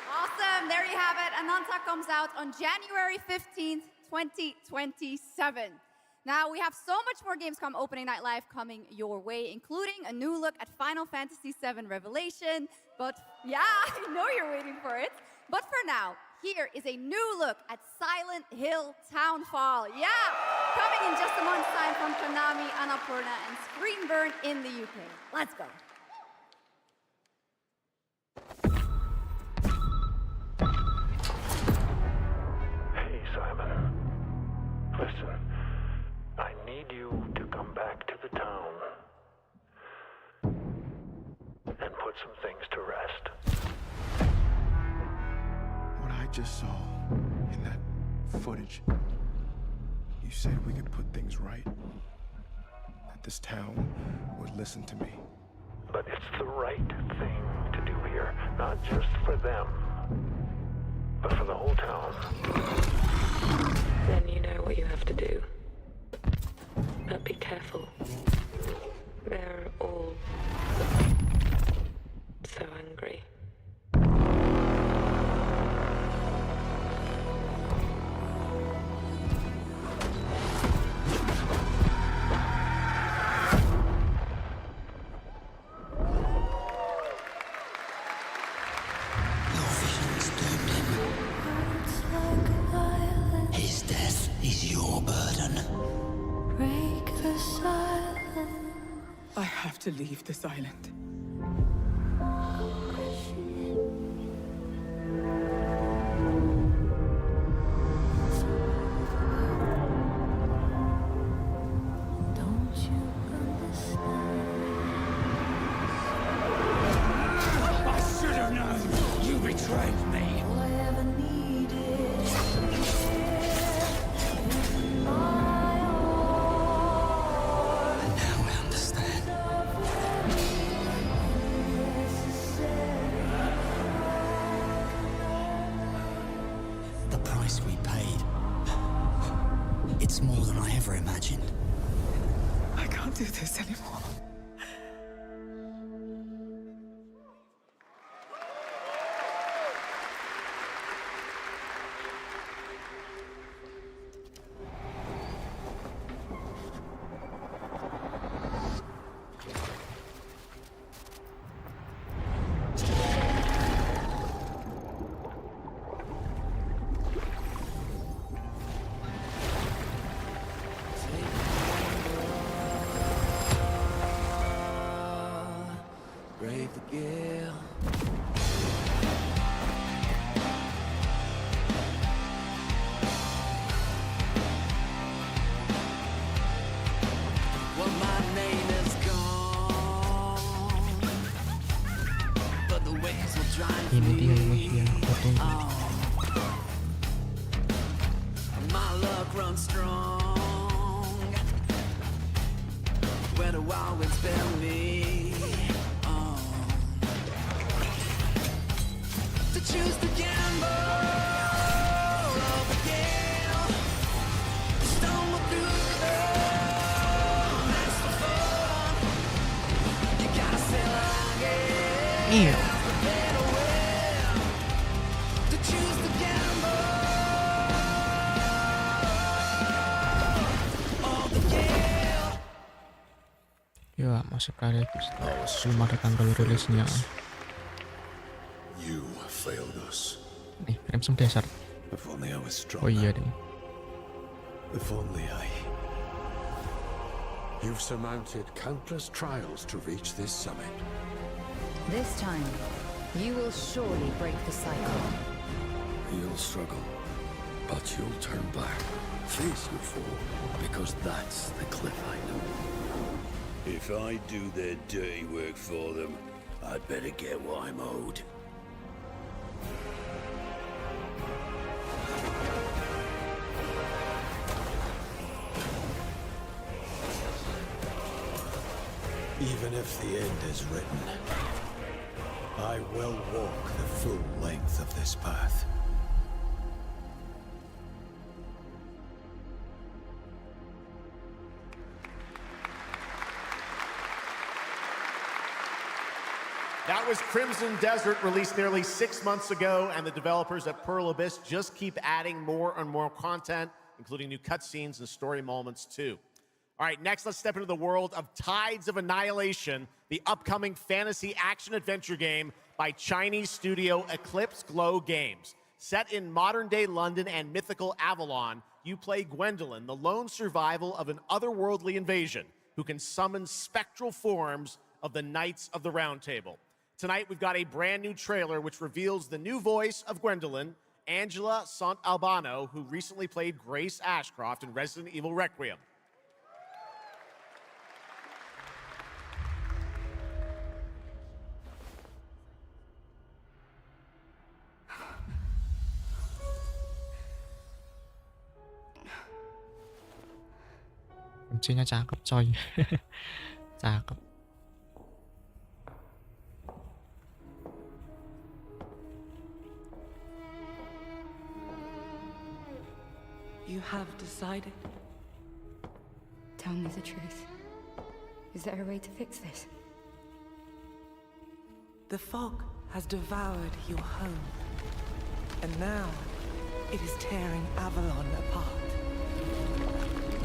[SPEAKER 7] Awesome. There you have it. Ananta comes out on January 15th, 2027. Now, we have so much more Gamescom Opening Night Live coming your way, including a new look at Final Fantasy VII Revelation. But yeah, I know you're waiting for it. But for now, here is a new look at Silent Hill Townfall. Yeah, coming in just a month's time from Konami, Annapurna, and Screenburn in the UK. Let's go.
[SPEAKER 11] some things to rest.
[SPEAKER 23] What I just saw in that footage, you said we could put things right. That this town would listen to me.
[SPEAKER 11] But it's the right thing to do here, not just for them, but for the whole town.
[SPEAKER 6] Then you know what you have to do. But be careful. They're all so angry.
[SPEAKER 2] His death is your burden.
[SPEAKER 6] Break the silence.
[SPEAKER 14] I have to leave this island.
[SPEAKER 6] Don't you understand?
[SPEAKER 4] I should have known! You betrayed me!
[SPEAKER 6] All I ever needed.
[SPEAKER 2] And now I understand. The price we paid. It's more than I ever imagined.
[SPEAKER 14] I can't do this anymore.
[SPEAKER 3] Brave the gale. Well, my name is gone, but the waves will drive
[SPEAKER 1] Ini dia yang aku tunggu.
[SPEAKER 3] My luck runs strong when the wild winds bear me on. To choose the gamble of the gale, stumble through the mess of fun. You gotta sail along it.
[SPEAKER 1] Iya.
[SPEAKER 3] To choose the gamble of the gale.
[SPEAKER 1] Ya, masuk kali belum ada tanggal rilisnya.
[SPEAKER 11] You failed us.
[SPEAKER 1] Nih, Crimson Desert.
[SPEAKER 11] If only I was stronger.
[SPEAKER 1] Oh iya deh.
[SPEAKER 11] If only I... You've surmounted countless trials to reach this summit.
[SPEAKER 15] This time, you will surely break the cycle.
[SPEAKER 11] You'll struggle, but you'll turn back, face your foe, because that's the cliff I know.
[SPEAKER 18] If I do their dirty work for them, I'd better get what I'm owed.
[SPEAKER 11] Even if the end is written, I will walk the full length of this path.
[SPEAKER 22] That was Crimson Desert, released nearly 6 months ago, and the developers at Pearl Abyss just keep adding more and more content, including new cutscenes and story moments too. All right, next let's step into the world of Tides of Annihilation, the upcoming fantasy action-adventure game by Chinese studio Eclipse Glow Games. Set in modern-day London and mythical Avalon, you play Gwendolyn, the lone survival of an otherworldly invasion who can summon spectral forms of the Knights of the Round Table. Tonight, we've got a brand new trailer which reveals the new voice of Gwendolyn, Angela Sant Albano, who recently played Grace Ashcroft in Resident Evil Requiem.
[SPEAKER 1] Fungsinya cakep coy. Cakep.
[SPEAKER 8] You have decided.
[SPEAKER 15] Tell me the truth. Is there a way to fix this?
[SPEAKER 8] The fog has devoured your home. And now, it is tearing Avalon apart.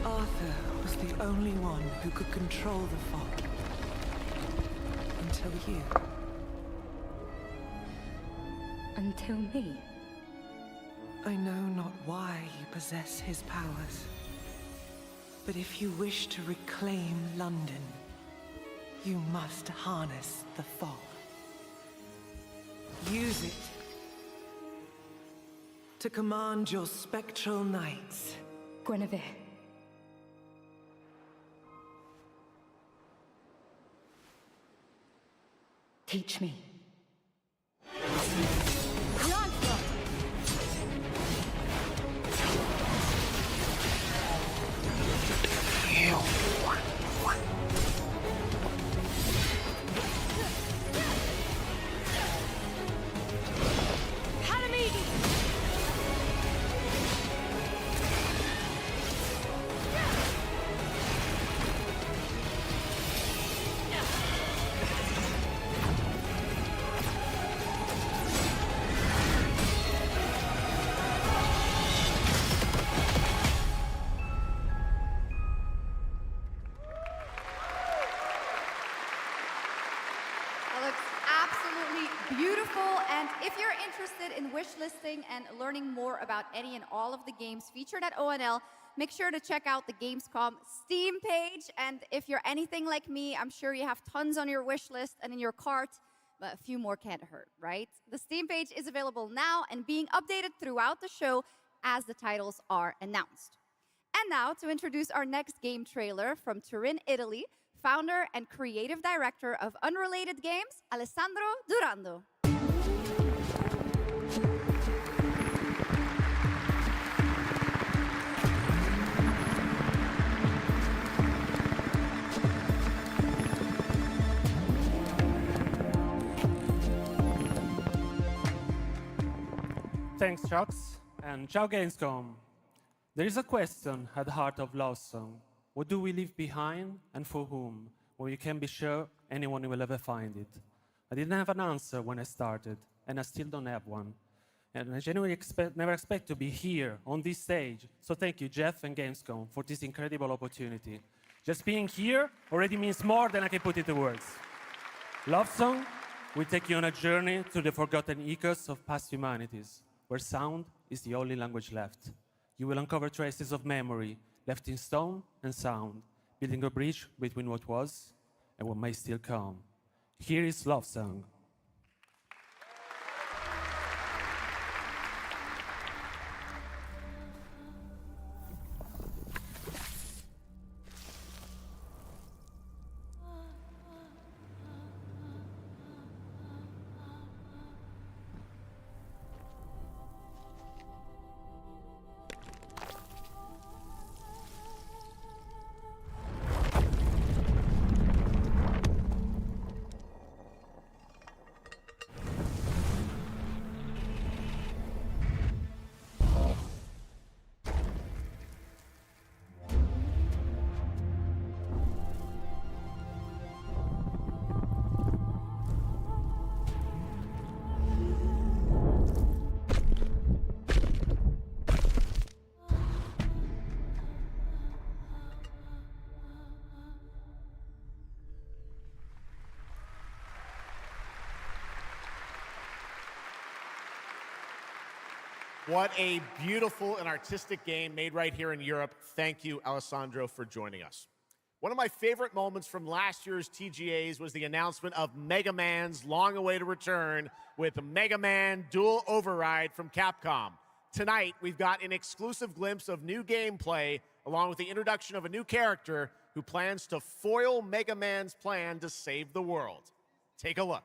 [SPEAKER 8] Arthur was the only one who could control the fog. Until you.
[SPEAKER 15] Until me?
[SPEAKER 8] I know not why you possess his powers. But if you wish to reclaim London, you must harness the fog. Use it to command your spectral knights.
[SPEAKER 15] Guinevere. Teach me.
[SPEAKER 7] If you're interested in wishlisting and learning more about any and all of the games featured at ONL, make sure to check out the Gamescom Steam page. And if you're anything like me, I'm sure you have tons on your wish list and in your cart, but a few more can't hurt, right? The Steam page is available now and being updated throughout the show as the titles are announced. And now to introduce our next game trailer from Turin, Italy, founder and creative director of Unrelated Games, Alessandro Durando.
[SPEAKER 10] Thanks, Chucks, and ciao Gamescom. There is a question at the heart of Love Song. What do we leave behind and for whom? When you can be sure anyone will ever find it. I didn't have an answer when I started, and I still don't have one. And I genuinely never expect to be here on this stage. So thank you, Jeff and Gamescom, for this incredible opportunity. Just being here already means more than I can put into words. Love Song will take you on a journey through the forgotten echoes of past humanities, where sound is the only language left. You will uncover traces of memory left in stone and sound, building a bridge between what was and what may still come. Here is Love Song.
[SPEAKER 22] What a beautiful and artistic game made right here in Europe. Thank you, Alessandro, for joining us. One of my favorite moments from last year's TGAs was the announcement of Mega Man's long-awaited return with Mega Man Dual Override from Capcom. Tonight, we've got an exclusive glimpse of new gameplay, along with the introduction of a new character who plans to foil Mega Man's plan to save the world. Take a look.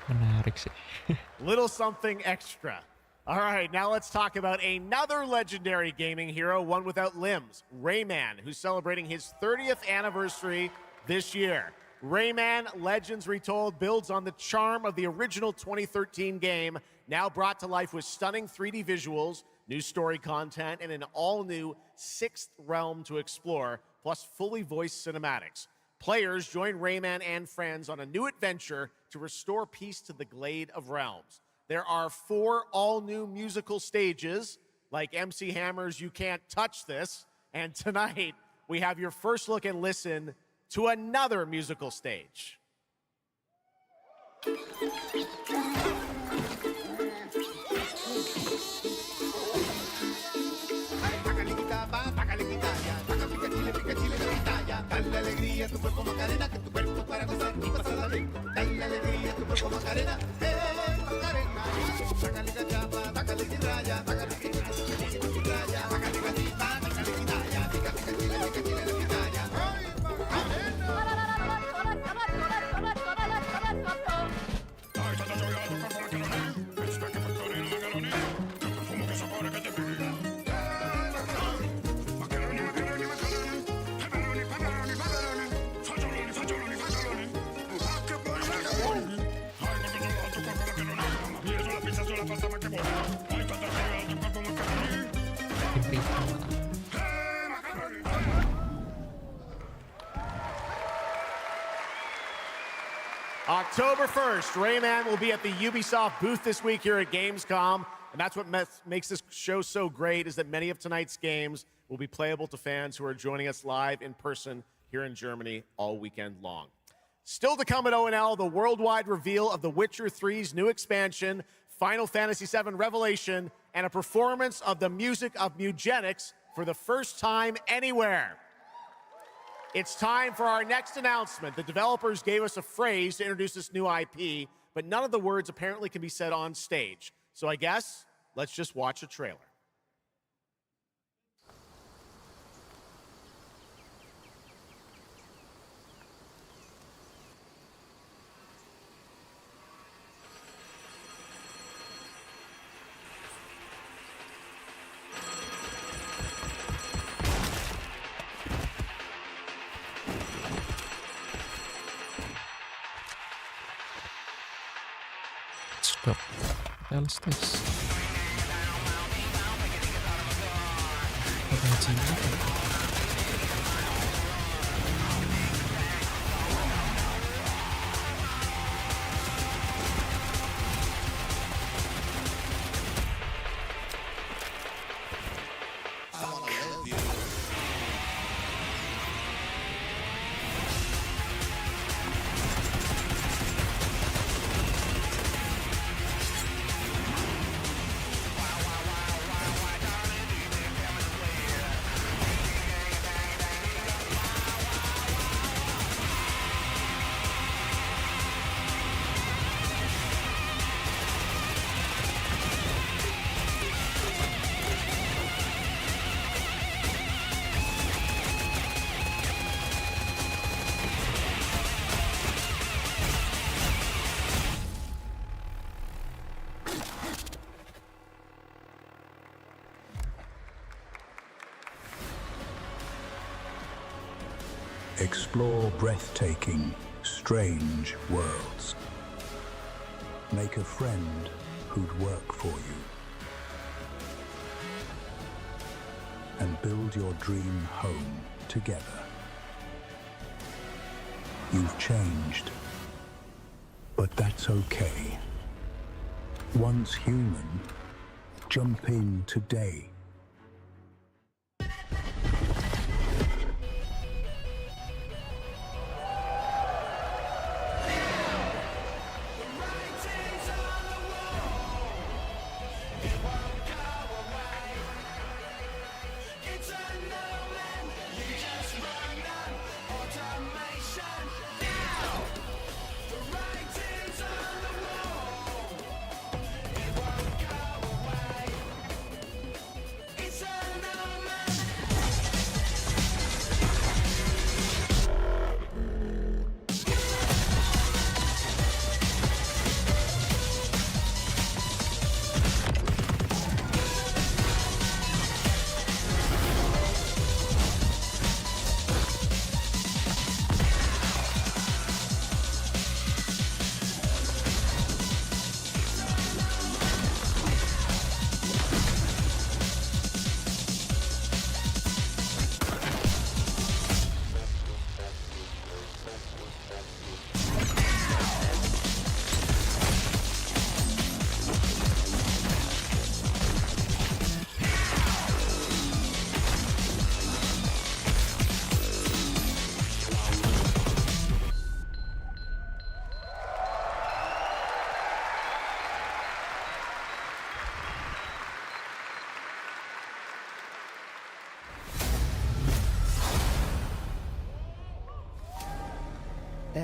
[SPEAKER 1] Menarik sih.
[SPEAKER 22] Little something extra. All right, now let's talk about another legendary gaming hero, one without limbs, Rayman, who's celebrating his 30th anniversary this year. Rayman Legends Retold builds on the charm of the original 2013 game, now brought to life with stunning 3D visuals, new story content, and an all-new 6th realm to explore, plus fully voiced cinematics. Players join Rayman and friends on a new adventure to restore peace to the Glade of Realms. There are 4 all-new musical stages, like MC Hammer's You Can't Touch This, and tonight we have your first look and listen to another musical stage.
[SPEAKER 4] Dale alegría a tu cuerpo Macarena, que tu cuerpo para gozar y pasarla bien. Dale alegría a tu cuerpo Macarena, Macarena. Sácale cachapa, sácale raya, sácale raya, sácale gatita, sácale pitaya, pica pica chile, pica chile, la pitaya.
[SPEAKER 22] October 1st, Rayman will be at the Ubisoft booth this week here at Gamescom. And that's what makes this show so great, is that many of tonight's games will be playable to fans who are joining us live in person here in Germany all weekend long. Still to come at ONL, the worldwide reveal of The Witcher 3's new expansion, Final Fantasy VII Revelation, and a performance of the music of Mugenics for the first time anywhere. It's time for our next announcement. The developers gave us a phrase to introduce this new IP, but none of the words apparently can be said on stage. So I guess let's just watch a trailer.
[SPEAKER 1] Stop. Else this.
[SPEAKER 16] Explore breathtaking, strange worlds. Make a friend who'd work for you. And build your dream home together. You've changed, but that's okay. Once human, jump in today.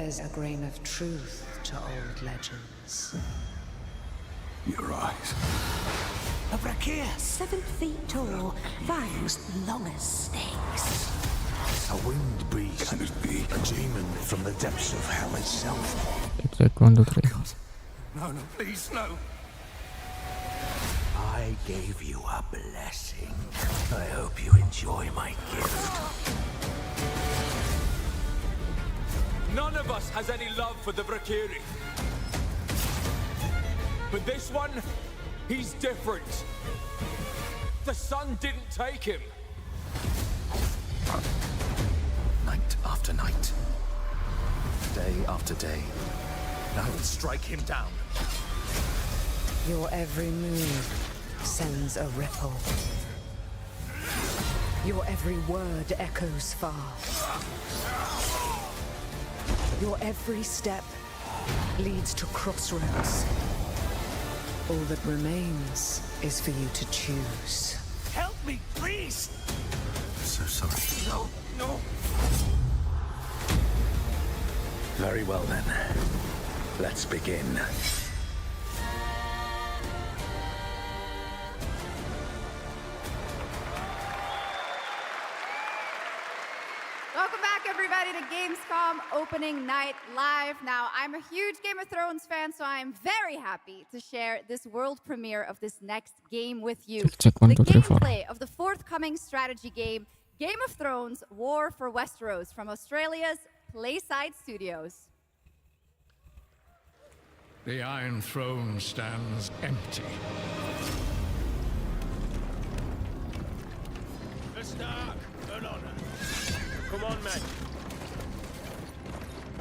[SPEAKER 8] There's a grain of truth to old legends.
[SPEAKER 11] Your eyes.
[SPEAKER 17] A brachier, 7 feet tall, fangs long as snakes.
[SPEAKER 11] A winged beast. Can it be a demon from the depths of hell itself?
[SPEAKER 1] Check 1, 2, 3.
[SPEAKER 11] No, please, no. I gave you a blessing. I hope you enjoy my gift.
[SPEAKER 19] None of us has any love for the Brakiri. But this one, he's different. The sun didn't take him.
[SPEAKER 18] Night after night. Day after day. I will strike him down.
[SPEAKER 8] Your every move sends a ripple. Your every word echoes far. Your every step leads to crossroads. All that remains is for you to choose.
[SPEAKER 11] Help me, please! I'm so sorry. No.
[SPEAKER 18] Very well then. Let's begin.
[SPEAKER 7] Welcome back, everybody, to Gamescom opening night live. Now, I'm a huge Game of Thrones fan, so I'm very happy to share this world premiere of this next game with you.
[SPEAKER 1] Check 1, 2, 3, 4.
[SPEAKER 7] The gameplay of the forthcoming strategy game, Game of Thrones War for Westeros, from Australia's Playside Studios.
[SPEAKER 20] The Iron Throne stands empty.
[SPEAKER 18] The Stark, an honor. Come on, men.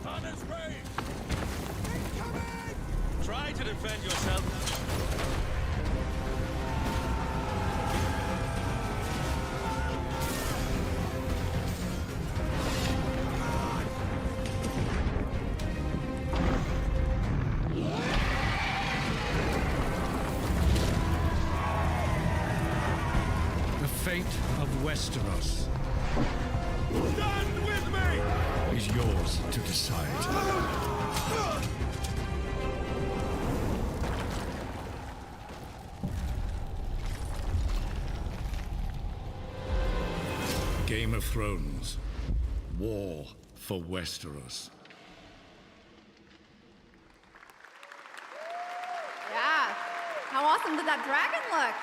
[SPEAKER 18] Honor's brave. Try to defend yourself.
[SPEAKER 20] The fate of Westeros
[SPEAKER 18] Stand with me!
[SPEAKER 20] is yours to decide. Game of Thrones. War for Westeros.
[SPEAKER 7] Yeah, how awesome did that dragon look?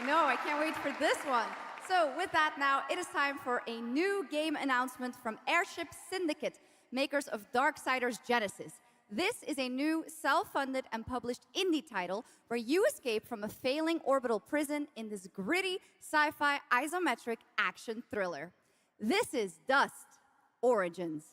[SPEAKER 7] You know, I can't wait for this one. So with that now, it is time for a new game announcement from Airship Syndicate, makers of Darksiders Genesis. This is a new self-funded and published indie title where you escape from a failing orbital prison in this gritty sci-fi isometric action thriller. This is Dust Origins.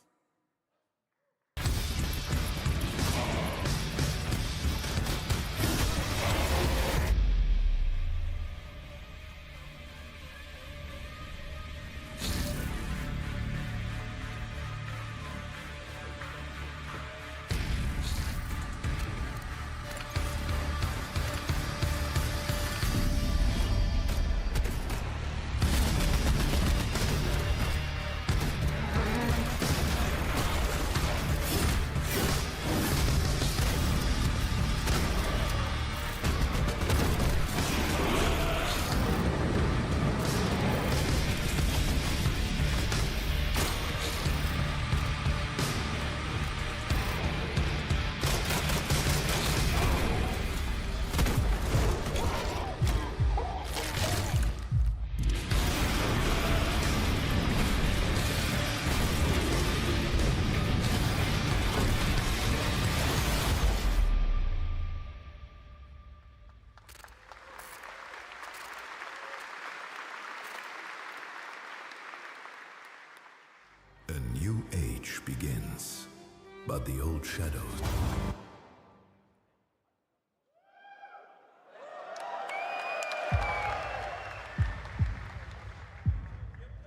[SPEAKER 11] A new age begins, but the old shadows.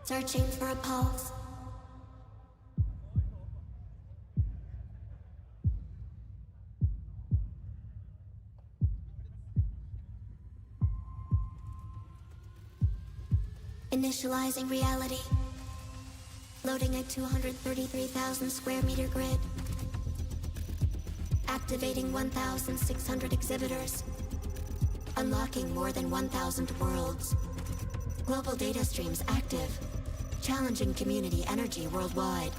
[SPEAKER 5] Searching for a pulse. Initializing reality. Loading a 233,000 square meter grid. Activating 1,600 exhibitors. Unlocking more than 1,000 worlds. Global data streams active. Challenging community energy worldwide.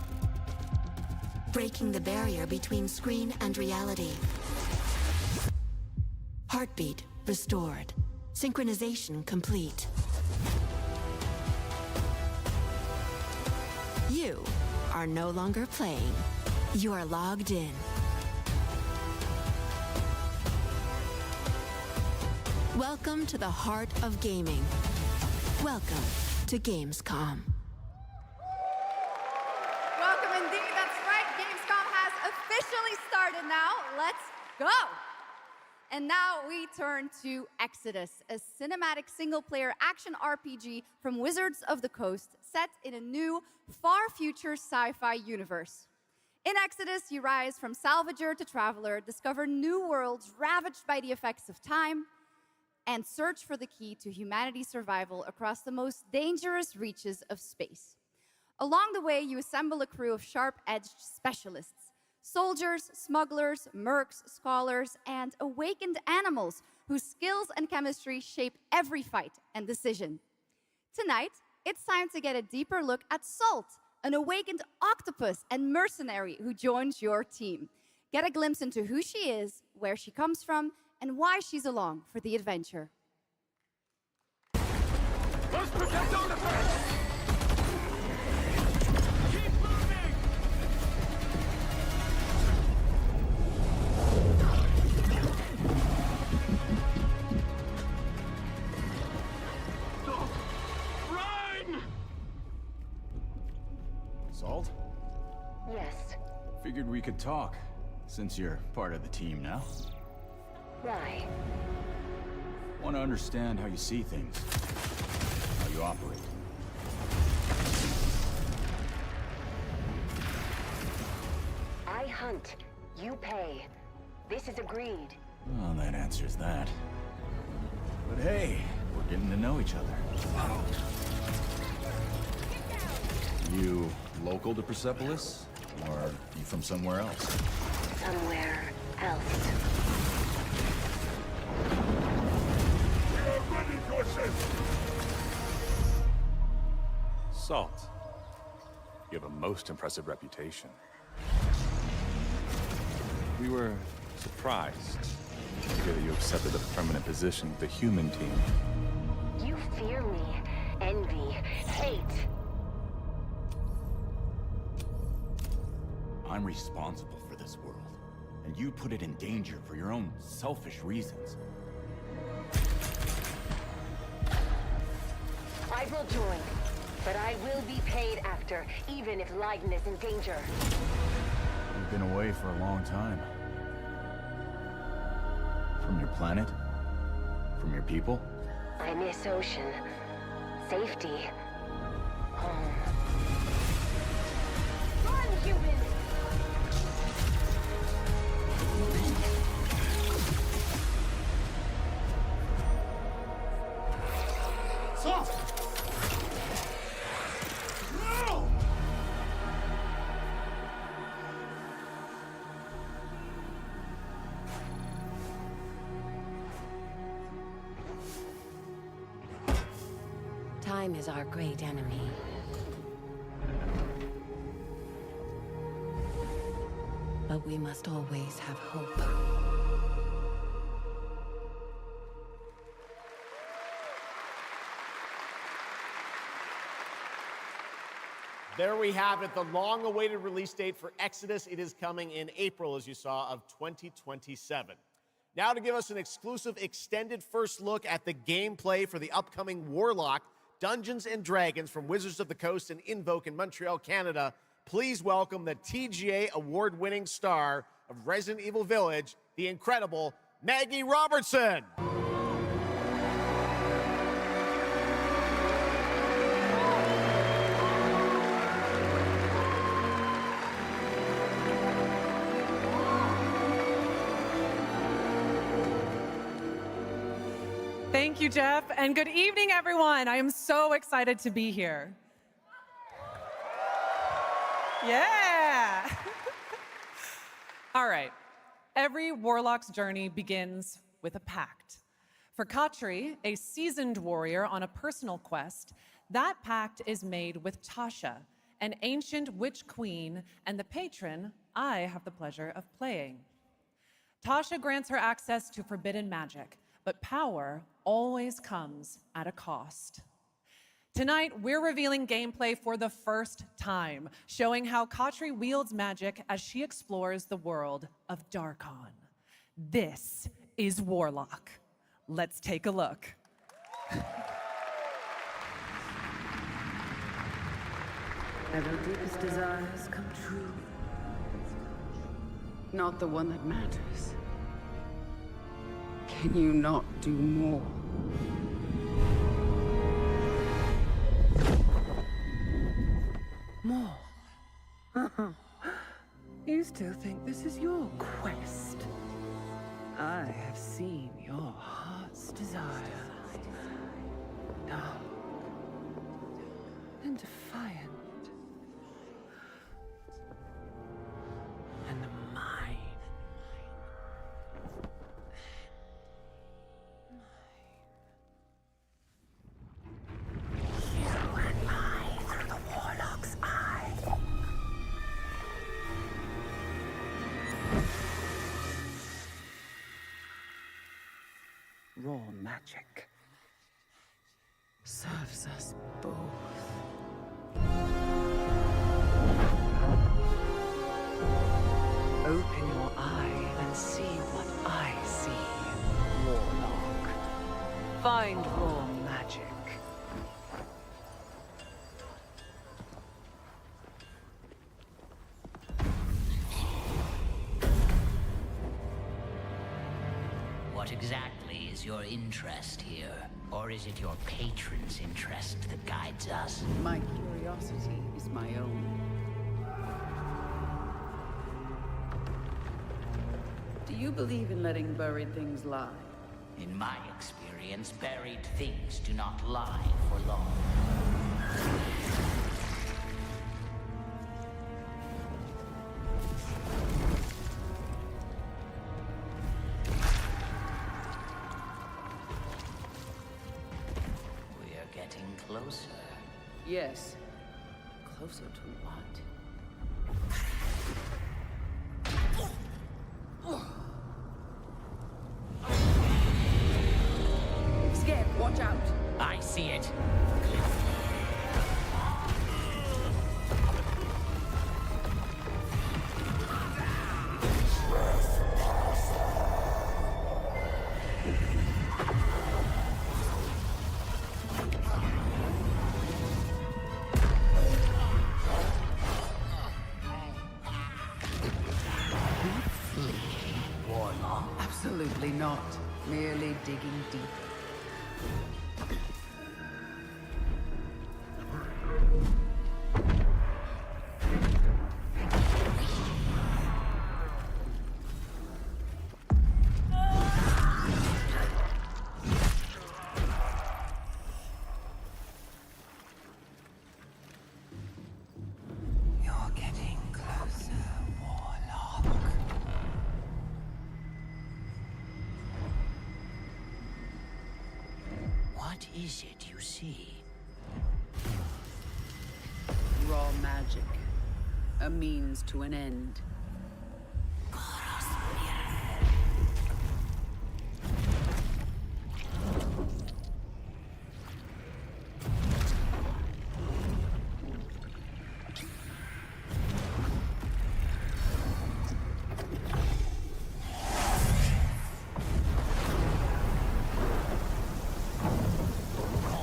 [SPEAKER 5] Breaking the barrier between screen and reality. Heartbeat restored. Synchronization complete. You are no longer playing. You are logged in. Welcome to the heart of gaming. Welcome to Gamescom.
[SPEAKER 7] Welcome indeed, that's right. Gamescom has officially started now. Let's go! And now we turn to Exodus, a cinematic single-player action RPG from Wizards of the Coast, set in a new, far-future sci-fi universe. In Exodus, you rise from salvager to traveler, discover new worlds ravaged by the effects of time, and search for the key to humanity's survival across the most dangerous reaches of space. Along the way, you assemble a crew of sharp-edged specialists, soldiers, smugglers, mercs, scholars, and awakened animals whose skills and chemistry shape every fight and decision. Tonight, it's time to get a deeper look at Salt, an awakened octopus and mercenary who joins your team. Get a glimpse into who she is, where she comes from, and why she's along for the adventure.
[SPEAKER 19] Let's protect artifacts! Keep moving! Run!
[SPEAKER 9] Salt?
[SPEAKER 12] Yes.
[SPEAKER 9] Figured we could talk, since you're part of the team now.
[SPEAKER 12] Why?
[SPEAKER 9] Want to understand how you see things, how you operate.
[SPEAKER 12] I hunt, you pay. This is agreed.
[SPEAKER 9] Well, that answers that. But hey, we're getting to know each other. You local to Persepolis? Or you from somewhere else?
[SPEAKER 12] Somewhere else.
[SPEAKER 21] Salt. You have a most impressive reputation. We were surprised to hear that you accepted a permanent position with the human team.
[SPEAKER 12] You fear me, envy, hate.
[SPEAKER 9] I'm responsible for this world, and you put it in danger for your own selfish reasons.
[SPEAKER 12] I will join, but I will be paid after, even if Leiden is in danger.
[SPEAKER 9] You've been away for a long time. From your planet? From your people?
[SPEAKER 12] I miss ocean, safety, home. Run, human!
[SPEAKER 19] Salt! No!
[SPEAKER 12] Time is our great enemy. But we must always have hope.
[SPEAKER 22] There we have it, the long-awaited release date for Exodus. It is coming in April, as you saw, of 2027. Now to give us an exclusive extended first look at the gameplay for the upcoming Warlock Dungeons & Dragons from Wizards of the Coast and Invoke in Montreal, Canada, please welcome the TGA award-winning star of Resident Evil Village, the incredible Maggie Robertson.
[SPEAKER 24] Thank you, Jeff, and good evening, everyone. I am so excited to be here. Yeah. All right. Every warlock's journey begins with a pact. For Katri, a seasoned warrior on a personal quest, that pact is made with Tasha, an ancient witch queen and the patron I have the pleasure of playing. Tasha grants her access to forbidden magic, but power always comes at a cost. Tonight, we're revealing gameplay for the first time, showing how Katri wields magic as she explores the world of Darkon. This is Warlock. Let's take a look.
[SPEAKER 2] Have your deepest desires come true? Not the one that matters. Can you not do more? More? You still think this is your quest? I have seen your heart's desire. Dark and defiant. And mine. You and I through the Warlock's eye. Raw magic serves us both. Open your eye and see what I see, Warlock. Find raw magic.
[SPEAKER 6] What exactly is your interest here? Or is it your patron's interest that guides us?
[SPEAKER 2] My curiosity is my own. Do you believe in letting buried things lie?
[SPEAKER 6] In my experience, buried things do not lie for long. We're getting closer.
[SPEAKER 2] Yes. Closer to what? Scared, watch out!
[SPEAKER 6] I see it. Warlock?
[SPEAKER 2] Absolutely not. Merely digging deeper.
[SPEAKER 6] You're getting closer, Warlock. What is it you see?
[SPEAKER 2] Raw magic. A means to an end.
[SPEAKER 6] Call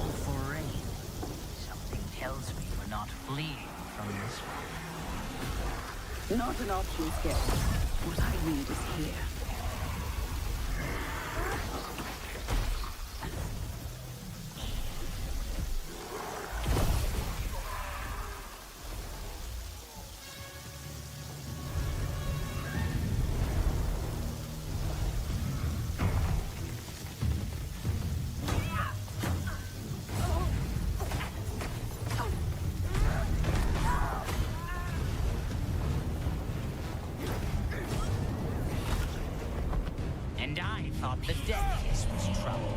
[SPEAKER 6] for rain. Something tells me we're not fleeing from this one.
[SPEAKER 2] Not an option, Skip. What I need is here.
[SPEAKER 6] And I thought the dead kiss was trouble.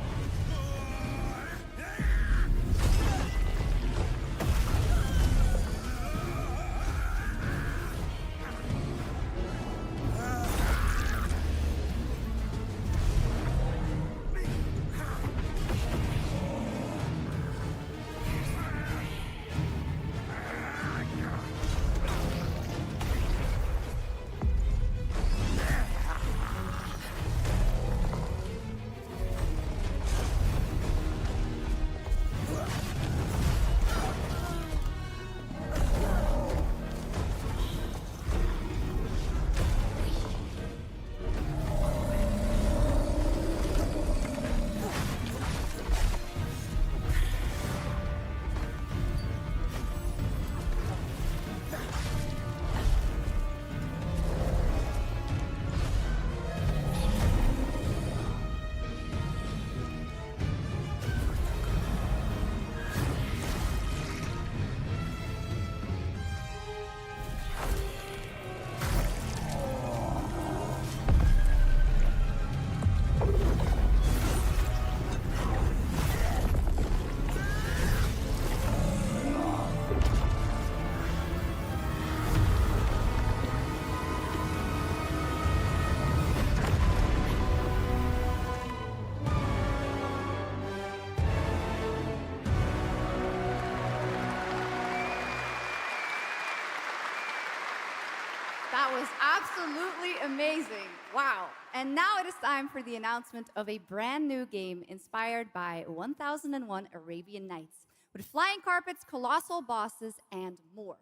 [SPEAKER 7] That was absolutely amazing. Wow. And now it is time for the announcement of a brand new game inspired by 1001 Arabian Nights, with flying carpets, colossal bosses, and more.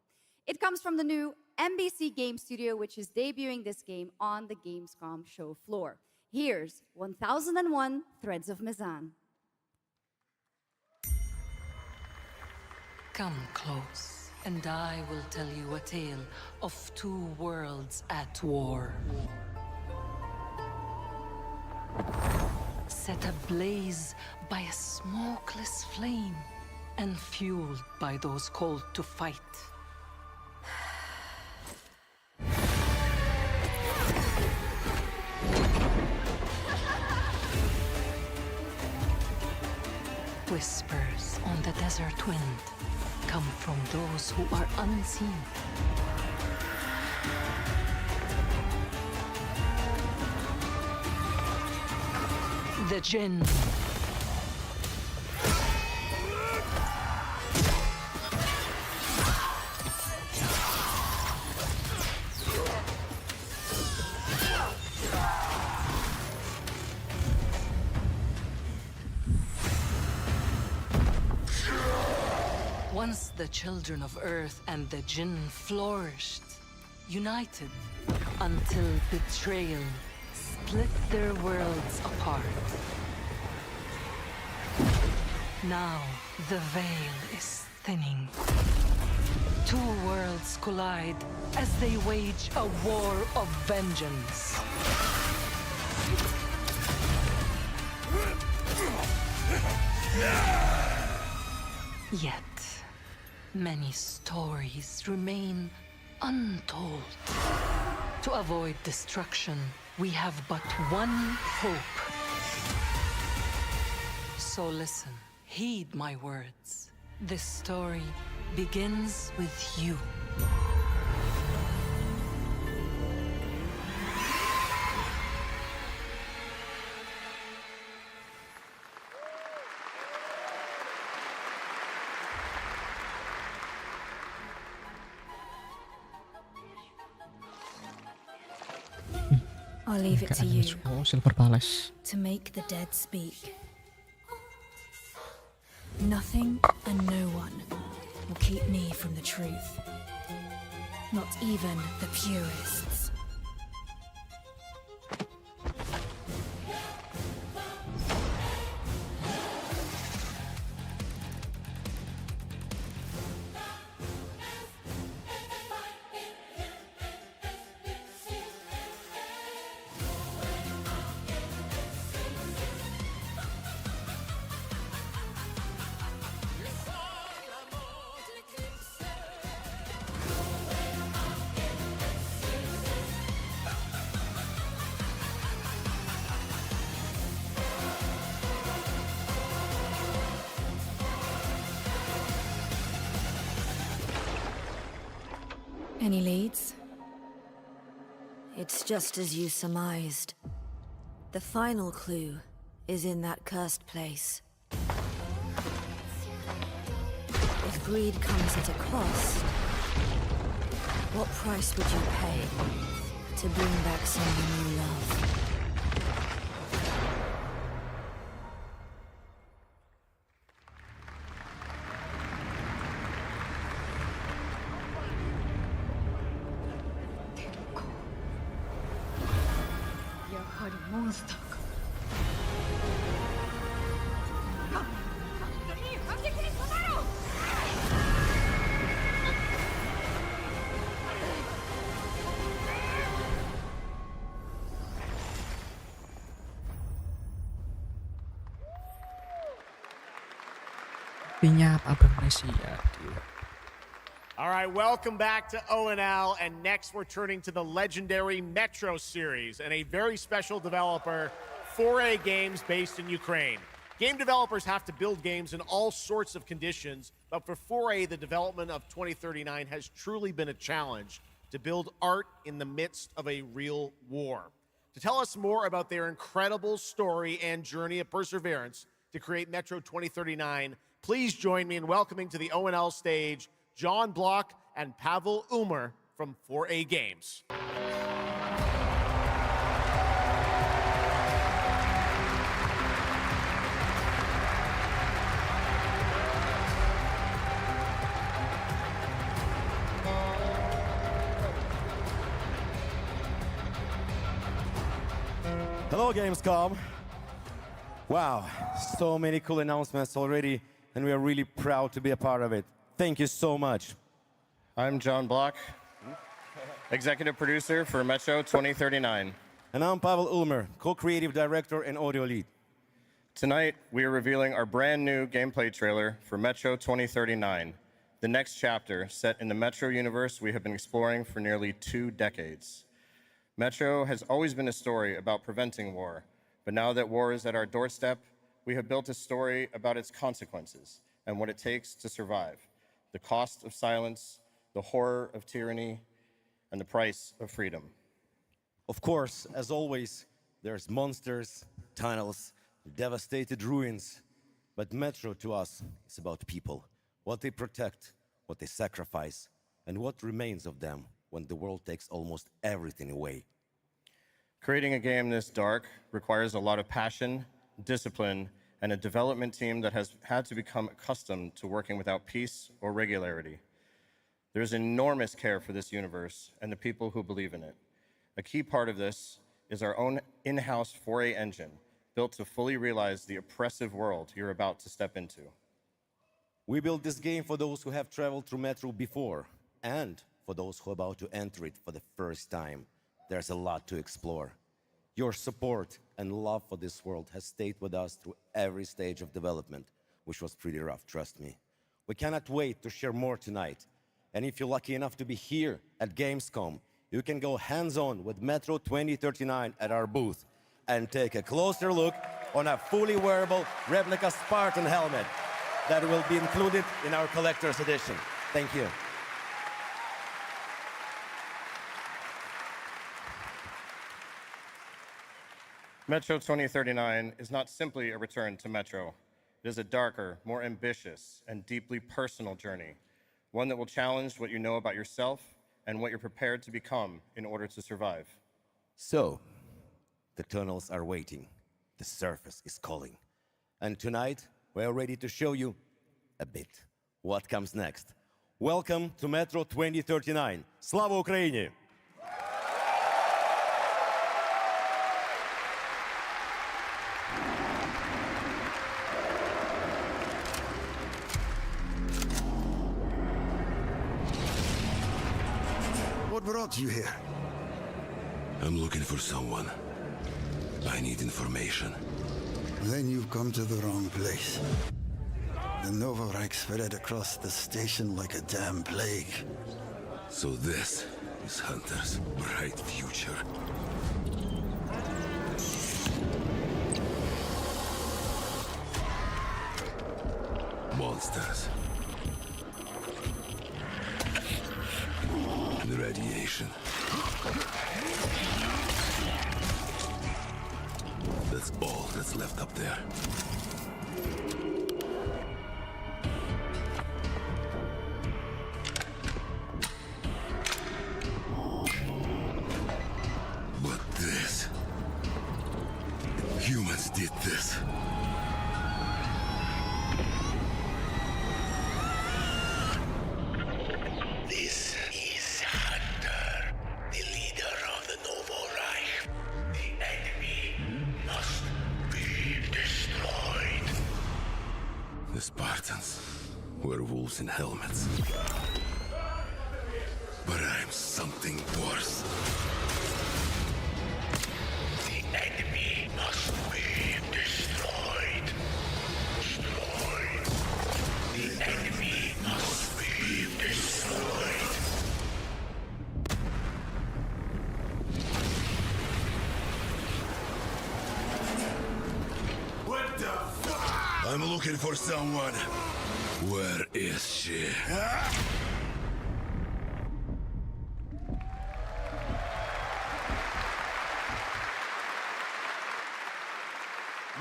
[SPEAKER 7] It comes from the new MBC Game Studio, which is debuting this game on the Gamescom show floor. Here's 1001 Threads of Mizan.
[SPEAKER 3] Come close, and I will tell you a tale of two worlds at war. Set ablaze by a smokeless flame, and fueled by those called to fight. Whispers on the desert wind come from those who are unseen. The Jinn. Once the children of Earth and the Jinn flourished, united, until betrayal split their worlds apart. Now the veil is thinning. Two worlds collide as they wage a war of vengeance. Yet, many stories remain untold. To avoid destruction, we have but one hope. So listen, heed my words. This story begins with you.
[SPEAKER 13] I'll leave it to you
[SPEAKER 1] Silver Palace.
[SPEAKER 13] to make the dead speak. Nothing and no one will keep me from the truth. Not even the purists. Any leads?
[SPEAKER 10] It's just as you surmised. The final clue is in that cursed place. If greed comes at a cost, what price would you pay to bring back someone you love?
[SPEAKER 1] Pinyap Abang Malaysia.
[SPEAKER 22] All right, welcome back to ONL, and next we're turning to the legendary Metro series and a very special developer, 4A Games, based in Ukraine. Game developers have to build games in all sorts of conditions, but for 4A, the development of 2039 has truly been a challenge to build art in the midst of a real war. To tell us more about their incredible story and journey of perseverance to create Metro 2039, please join me in welcoming to the ONL stage John Block and Pavel Umer from 4A Games.
[SPEAKER 14] Hello, Gamescom. Wow, so many cool announcements already, and we are really proud to be a part of it. Thank you so much.
[SPEAKER 15] I'm John Block, executive producer for Metro 2039.
[SPEAKER 14] And I'm Pavel Ulmer, co-creative director and audio lead.
[SPEAKER 15] Tonight, we are revealing our brand new gameplay trailer for Metro 2039, the next chapter set in the Metro universe we have been exploring for nearly 2 decades. Metro has always been a story about preventing war, but now that war is at our doorstep, we have built a story about its consequences and what it takes to survive. The cost of silence, the horror of tyranny, and the price of freedom.
[SPEAKER 14] Of course, as always, there's monsters, tunnels, devastated ruins. But Metro to us is about people, what they protect, what they sacrifice, and what remains of them when the world takes almost everything away.
[SPEAKER 15] Creating a game this dark requires a lot of passion, discipline, and a development team that has had to become accustomed to working without peace or regularity. There's enormous care for this universe and the people who believe in it. A key part of this is our own in-house 4A engine, built to fully realize the oppressive world you're about to step into.
[SPEAKER 14] We built this game for those who have traveled through Metro before, and for those who are about to enter it for the first time. There's a lot to explore. Your support and love for this world has stayed with us through every stage of development, which was pretty rough, trust me. We cannot wait to share more tonight. And if you're lucky enough to be here at Gamescom, you can go hands-on with Metro 2039 at our booth and take a closer look on a fully wearable replica Spartan helmet that will be included in our collector's edition. Thank you.
[SPEAKER 15] Metro 2039 is not simply a return to Metro. It is a darker, more ambitious, and deeply personal journey, one that will challenge what you know about yourself and what you're prepared to become in order to survive.
[SPEAKER 14] So, the tunnels are waiting. The surface is calling. And tonight, we're ready to show you a bit what comes next. Welcome to Metro 2039. Slava Ukraini!
[SPEAKER 23] What brought you here?
[SPEAKER 11] I'm looking for someone. I need information.
[SPEAKER 23] Then you've come to the wrong place. The Novorite spread across the station like a damn plague.
[SPEAKER 11] So this is Hunter's bright future. Monsters. And That's all that's left up there. But this... Humans did this. This is Hunter, the leader of the Novo Reich. The enemy must be destroyed. The Spartans were wolves in helmets. But I'm something worse. The enemy must be destroyed. Destroyed. The enemy must be destroyed. What the fuck? I'm looking for someone. Where is she?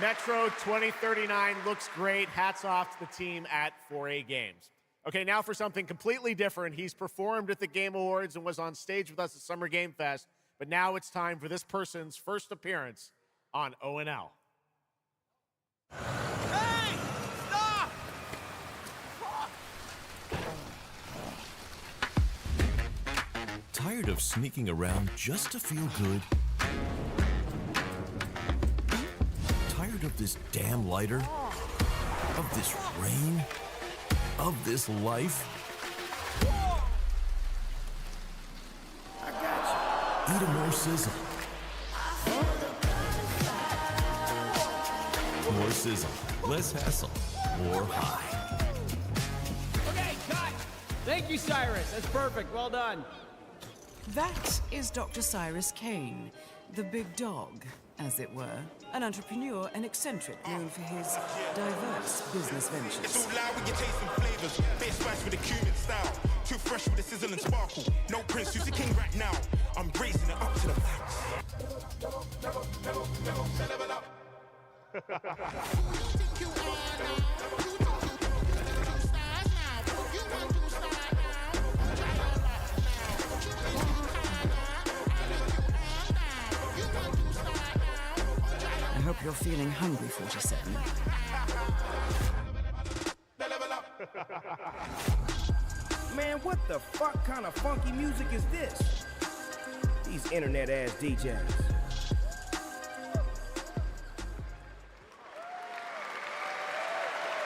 [SPEAKER 22] Metro 2039 looks great. Hats off to the team at 4A Games. Okay, now for something completely different. He's performed at the Game Awards and was on stage with us at Summer Game Fest, but now it's time for this person's first appearance on ONL.
[SPEAKER 19] Hey! Stop!
[SPEAKER 4] Tired of sneaking around just to feel good? Tired of this damn lighter? Of this rain? Of this life?
[SPEAKER 19] I got you.
[SPEAKER 4] Eat a more sizzle. More sizzle, less hassle, more high.
[SPEAKER 8] Okay, cut! Thank you, Cyrus. That's perfect. Well done.
[SPEAKER 16] That is Dr. Cyrus Kane, the big dog, as it were. An entrepreneur and eccentric known for his diverse business ventures.
[SPEAKER 17] It's all loud when you're tasting flavors. Base spice with a cumin style. Too fresh with a sizzle and sparkle. No prince, who's the king right now? I'm raising it up to the max. Level up.
[SPEAKER 16] I hope you're feeling hungry, 47.
[SPEAKER 8] Man, what the fuck kind of funky music is this? These internet-ass DJs.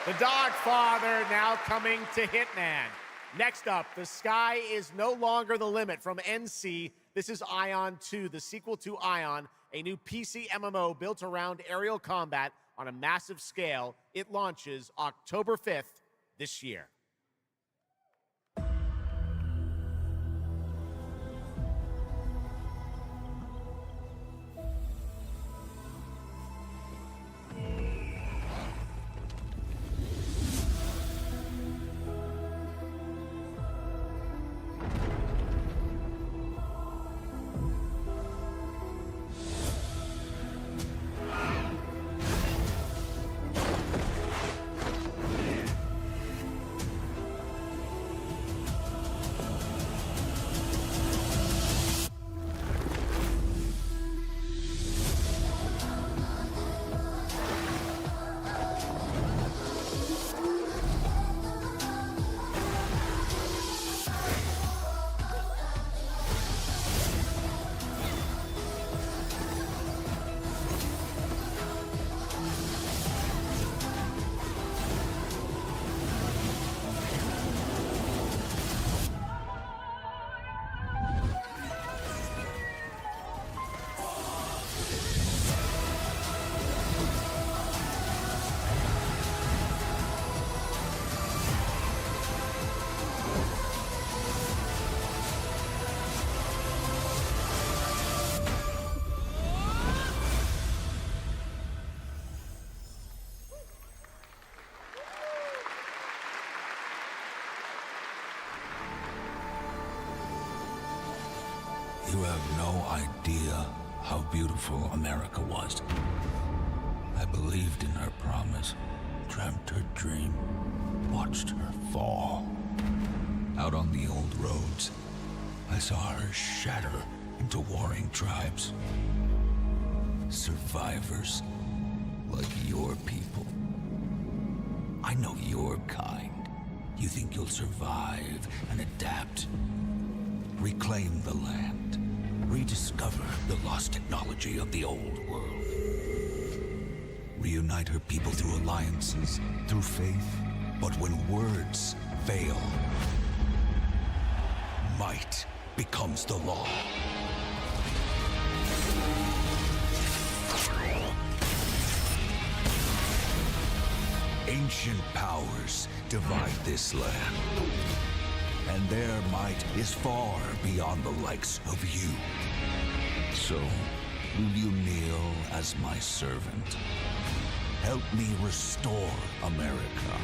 [SPEAKER 22] The Dog Father now coming to Hitman. Next up, the sky is no longer the limit from NC. This is Ion 2, the sequel to Ion, a new PC MMO built around aerial combat on a massive scale. It launches October 5th this year.
[SPEAKER 11] You have no idea how beautiful America was. believed in her promise, dreamt her dream, watched her fall. Out on the old roads, I saw her shatter into warring tribes. Survivors like your people. I know your kind. You think you'll survive and adapt. Reclaim the land. Rediscover the lost technology of the old world. Reunite her people through alliances, through faith. But when words fail, might becomes the law. Ancient powers divide this land, and their might is far beyond the likes of you. So, will you kneel as my servant? Help me restore America,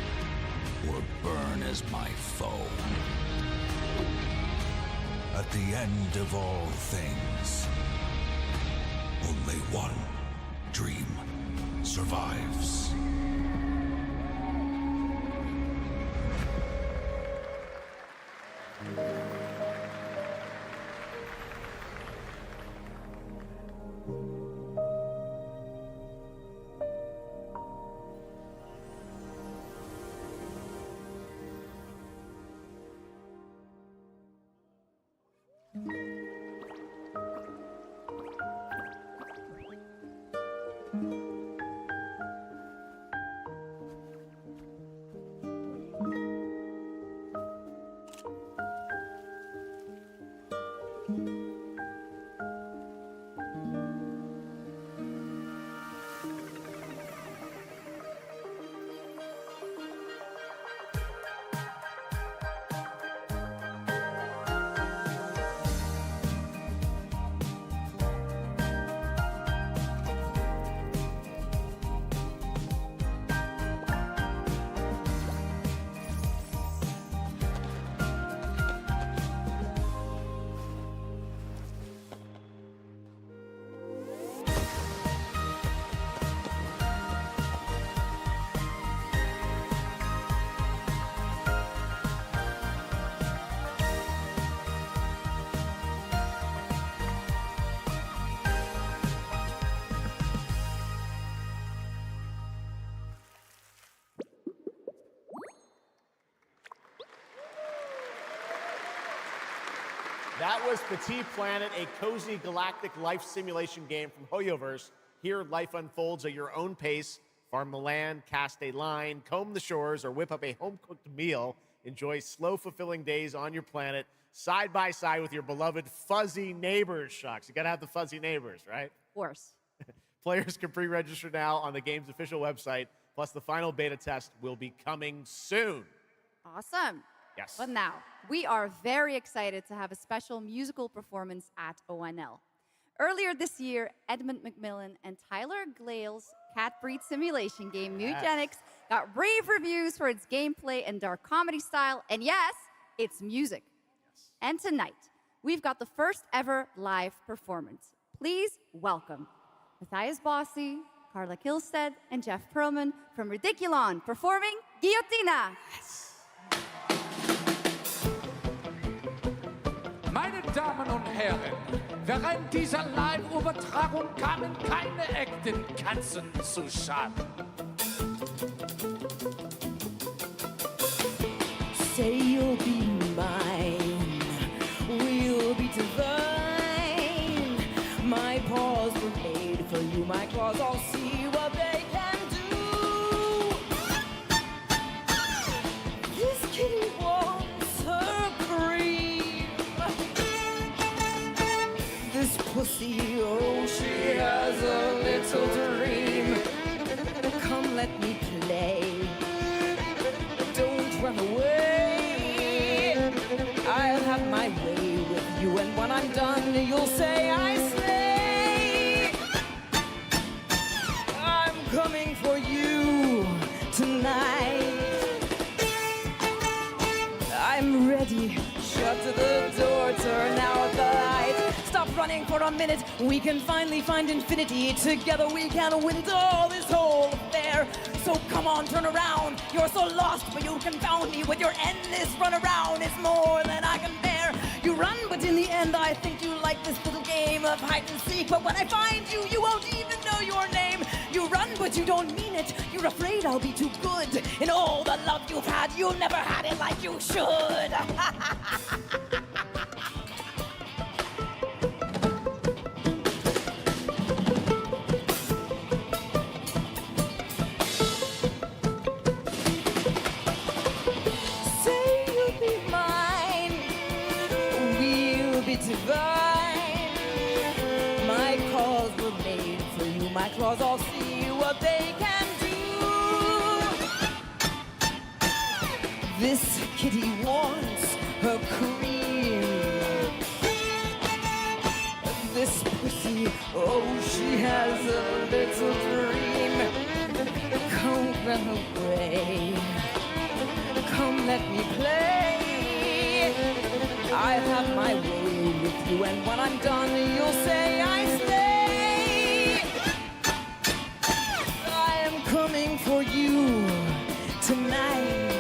[SPEAKER 11] or burn as my foe? At the end of all things, only one dream survives.
[SPEAKER 22] That was Petit Planet, a cozy galactic life simulation game from Hoyoverse. Here, life unfolds at your own pace. Farm the land, cast a line, comb the shores, or whip up a home-cooked meal. Enjoy slow, fulfilling days on your planet, side by side with your beloved fuzzy neighbors, Shucks. You gotta have the fuzzy neighbors, right?
[SPEAKER 7] Of course.
[SPEAKER 22] Players can pre-register now on the game's official website, plus the final beta test will be coming soon.
[SPEAKER 7] Awesome.
[SPEAKER 22] Yes.
[SPEAKER 7] But now, we are very excited to have a special musical performance at ONL. Earlier this year, Edmund McMillan and Tyler Glale's cat breed simulation game, Mutagenics, got rave reviews for its gameplay and dark comedy style, and yes, its music. Yes. And tonight, we've got the first ever live performance. Please welcome Matthias Bossi, Carla Kilstead, and Jeff Perlman from Ridiculon performing Guillotina. Yes.
[SPEAKER 19] Meine Damen und Herren, während dieser Live-Übertragung kamen keine echten Katzen zu Schaden.
[SPEAKER 5] Say you'll be mine, we'll be divine. My paws were made for you, my claws all see what they can do. This kitty wants her cream. This pussy, oh, she has a little dream. Come, let me play. Don't run away. I'll have my way with you, and when I'm done, you'll say I slay. I'm coming for you tonight. I'm ready. Shut the door, turn out the light. Stop running for a minute. We can finally find infinity. Together we can win it all. This whole care. So come on, turn around. You're so lost, but you confound me with your endless run around. It's more than I can bear. You run, but in the end, I think you like this little game of hide and seek. But when I find you, you won't even know your name. You run, but you don't mean it. You're afraid I'll be too good. In all the love you've had, you never had it like you should. Say you'll be mine. We'll be divine. My claws were made for you. My claws all see what they can do. This kitty wants her cream. This pussy, oh, she has a little dream. Come run away. Come let me play. I have my way with you, and when I'm done, you'll say I stay. I am coming for you tonight.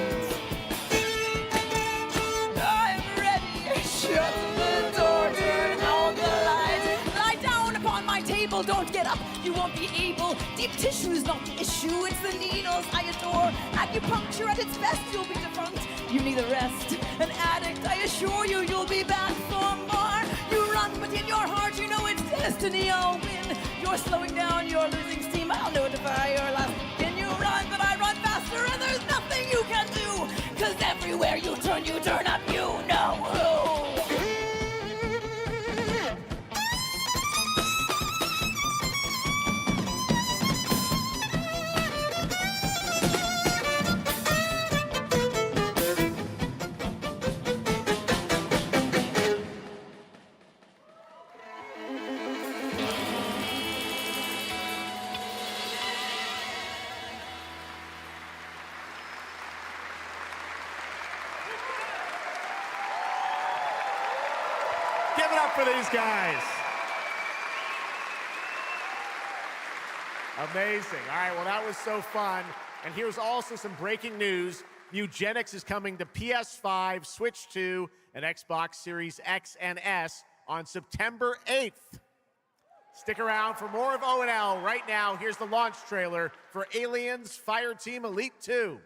[SPEAKER 5] I'm ready. Shut the door, turn on the light. Lie down upon my table, don't get up. You won't be able. Deep tissue is not the issue, it's the needles I adore. Acupuncture at its best, you'll be defunct. You need a rest. An addict, I assure you, you'll be back for more. You run, but in your heart, you know it's destiny. I'll win. You're slowing down, you're losing steam. I'll notify your last. Can you run? But I run faster, and there's nothing you can do. 'Cause everywhere you turn up, you know who.
[SPEAKER 22] Give it up for these guys. Amazing. All right, well, that was so fun. And here's also some breaking news. Eugenics is coming to PS5, Switch 2, and Xbox Series X and S on September 8th. Stick around for more of ONL. Right now, here's the launch trailer for Aliens Fireteam Elite 2.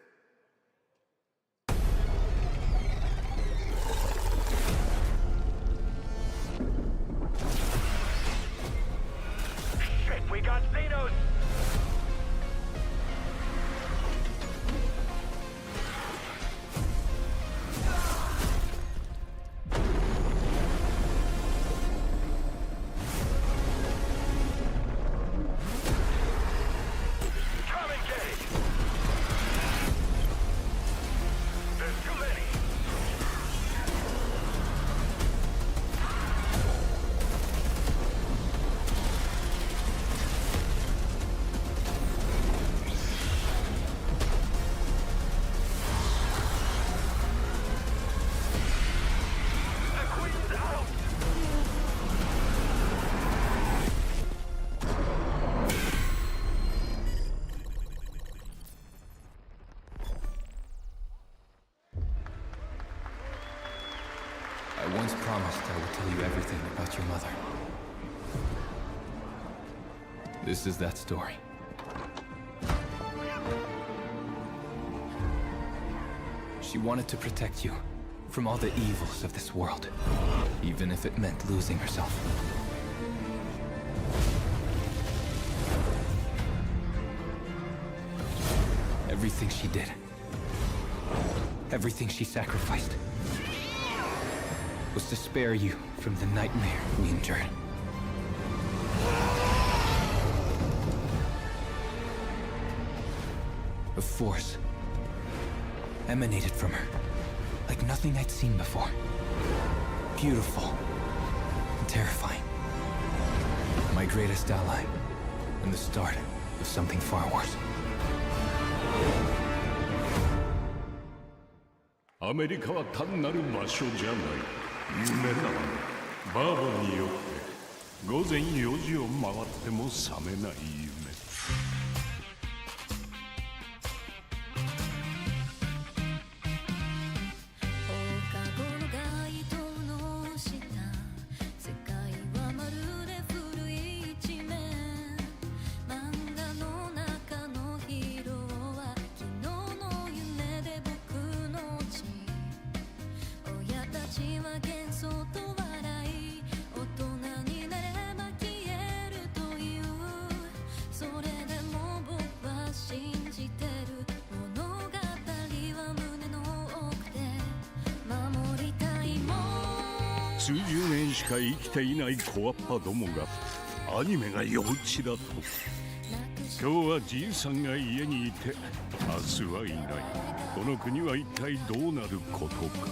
[SPEAKER 9] Shit, we got Xenos! Come engage! There's too many!
[SPEAKER 18] I once promised I would tell you everything about your mother. This is that story. She wanted to protect you from all the evils of this world, even if it meant losing herself. Everything she did, everything she sacrificed, was to spare you from the nightmare we endured. A force emanated from her, like nothing I'd seen before. Beautiful and terrifying. My greatest ally, and the start of something far worse.
[SPEAKER 11] アメリカは単なる場所じゃない。夢だわ。バーボンによって午前4時を回っても覚めない夢。数十年しか生きていない小アッパどもがアニメが幼稚だと。今日はじいさんが家にいて明日はいない。この国は一体どうなることか。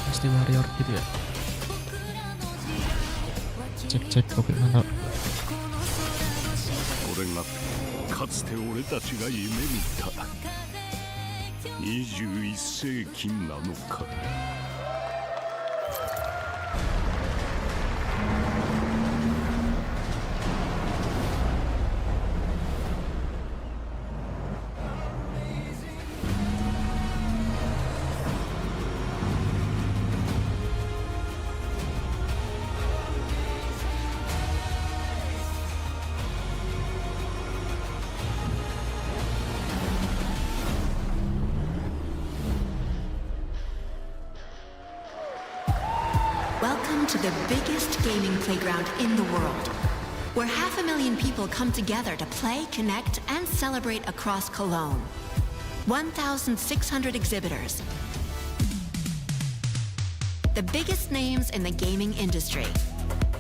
[SPEAKER 1] Pasti warrior gitu ya. Cek kopi mantap.
[SPEAKER 11] これがかつて俺たちが夢見た21世紀なのか。
[SPEAKER 12] Welcome to the biggest gaming playground in the world, where 500,000 people come together to play, connect, and celebrate across Cologne. 1,600 exhibitors. The biggest names in the gaming industry,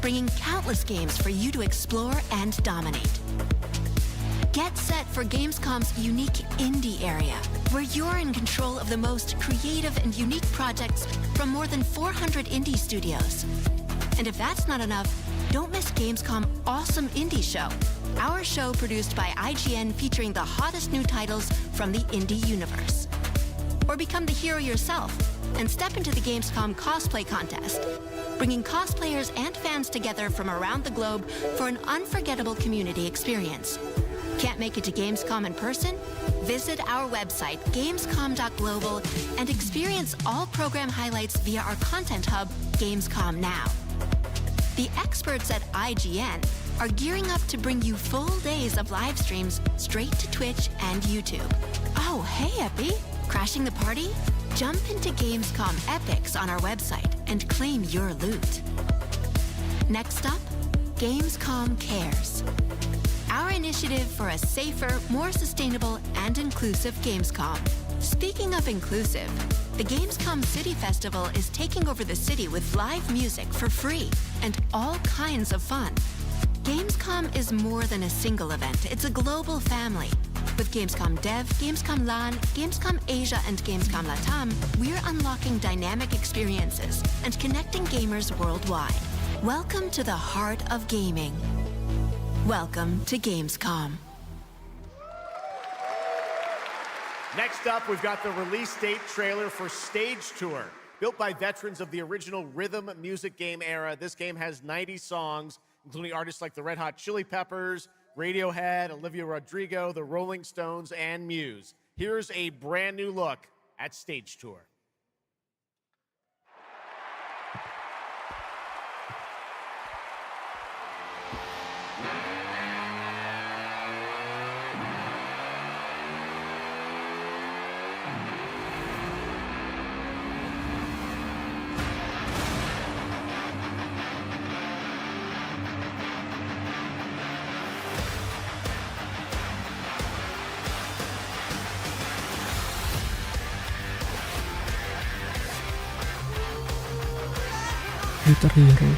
[SPEAKER 12] bringing countless games for you to explore and dominate. Get set for Gamescom's unique indie area, where you're in control of the most creative and unique projects from more than 400 indie studios. And if that's not enough, don't miss Gamescom Awesome Indie Show, our show produced by IGN featuring the hottest new titles from the indie universe. Or become the hero yourself and step into the Gamescom cosplay contest, bringing cosplayers and fans together from around the globe for an unforgettable community experience. Can't make it to Gamescom in person? Visit our website, gamescom.global, and experience all program highlights via our content hub, Gamescom Now. The experts at IGN are gearing up to bring you full days of live streams straight to Twitch and YouTube. Oh, hey, Epi! Crashing the party? Jump into Gamescom Epics on our website and claim your loot. Next up, Gamescom Cares, our initiative for a safer, more sustainable, and inclusive Gamescom. Speaking of inclusive, the Gamescom City Festival is taking over the city with live music for free and all kinds of fun. Gamescom is more than a single event, it's a global family. With Gamescom Dev, Gamescom LAN, Gamescom Asia, and Gamescom Latam, we're unlocking dynamic experiences and connecting gamers worldwide. Welcome to the heart of gaming. Welcome to Gamescom.
[SPEAKER 22] Next up, we've got the release date trailer for Stage Tour. Built by veterans of the original rhythm music game era, this game has 90 songs, including artists like the Red Hot Chili Peppers, Radiohead, Olivia Rodrigo, the Rolling Stones, and Muse. Here's a brand new look at Stage Tour.
[SPEAKER 1] Guitar Hero.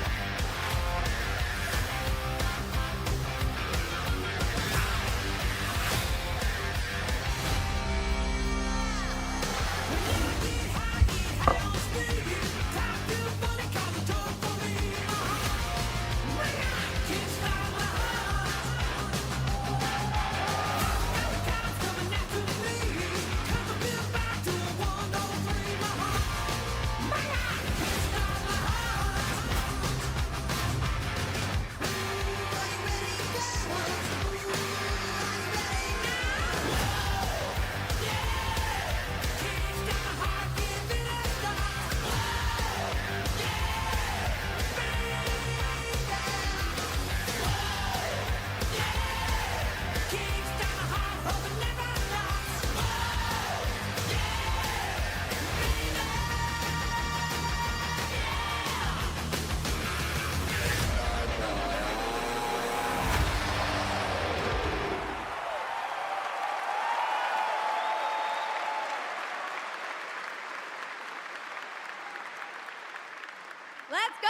[SPEAKER 7] Let's go!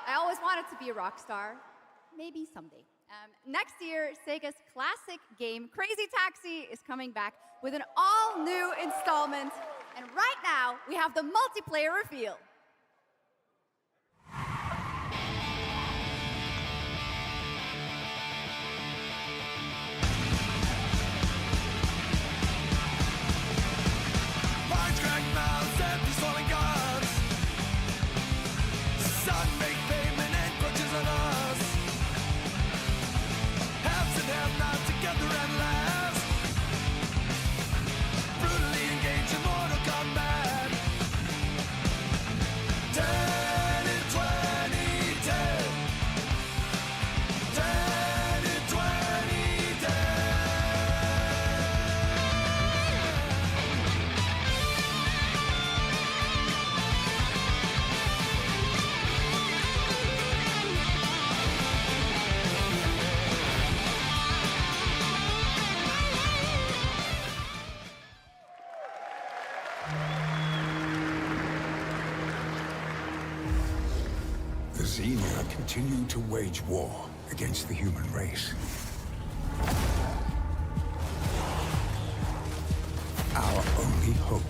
[SPEAKER 7] I always wanted to be a rock star. Maybe someday. Next year, Sega's classic game, Crazy Taxi, is coming back with an all-new installment. And right now, we have the multiplayer reveal.
[SPEAKER 2] Large cracked mouths and swollen guns. Sun make pavement encroaches on us. Haves and have-nots together at last. Brutally engaged in Mortal Kombat. 10 and 20, 10. 10 and 20, 10.
[SPEAKER 20] The Xenia continue to wage war against the human race. Our only hope,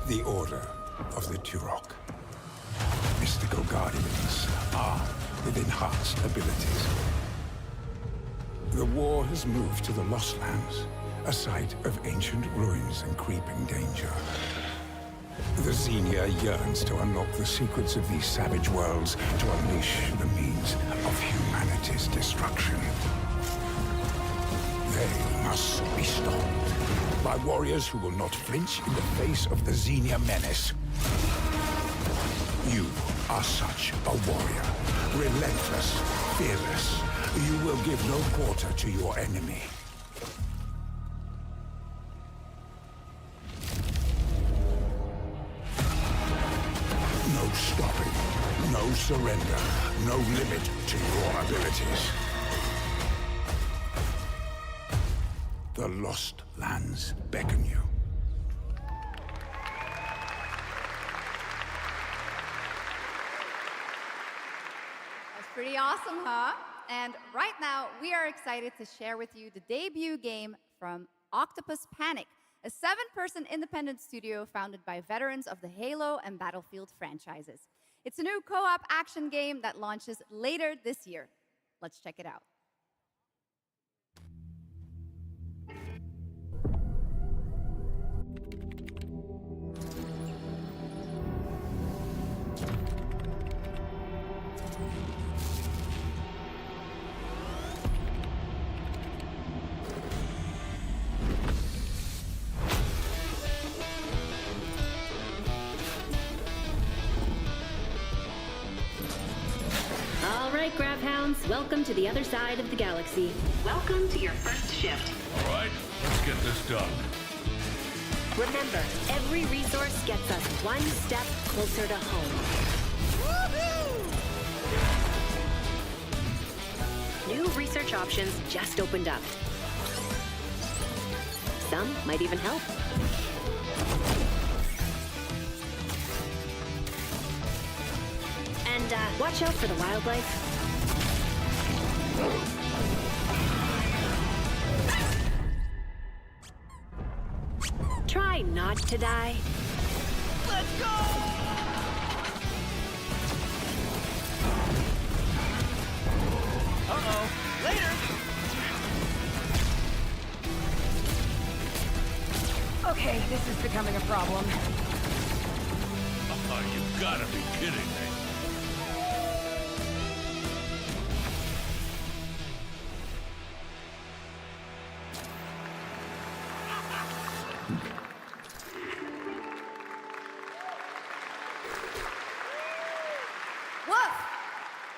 [SPEAKER 20] the Order of the Turok. Mystical guardians armed with enhanced abilities. The war has moved to the Lost Lands, a site of ancient ruins and creeping danger. The Xenia yearns to unlock the secrets of these savage worlds to unleash the means of humanity's destruction. They must be stopped by warriors who will not flinch in the face of the Xenia menace. You are such a warrior, relentless, fearless. You will give no quarter to your enemy. No stopping, no surrender, no limit to your abilities. The Lost Lands beckon you.
[SPEAKER 7] That's pretty awesome, huh? And right now, we are excited to share with you the debut game from Octopus Panic, a 7-person independent studio founded by veterans of the Halo and Battlefield franchises. It's a new co-op action game that launches later this year. Let's check it out.
[SPEAKER 21] All right, Grab Hounds, welcome to the other side of the galaxy. Welcome to your first shift.
[SPEAKER 11] All right, let's get this done.
[SPEAKER 21] Remember, every resource gets us one step closer to home. New research options just opened up. Some might even help. And watch out for the wildlife. Try not to die.
[SPEAKER 2] Let's go! Uh-oh. Later!
[SPEAKER 5] Okay, this is becoming a problem.
[SPEAKER 11] You gotta be kidding me.
[SPEAKER 7] Woof!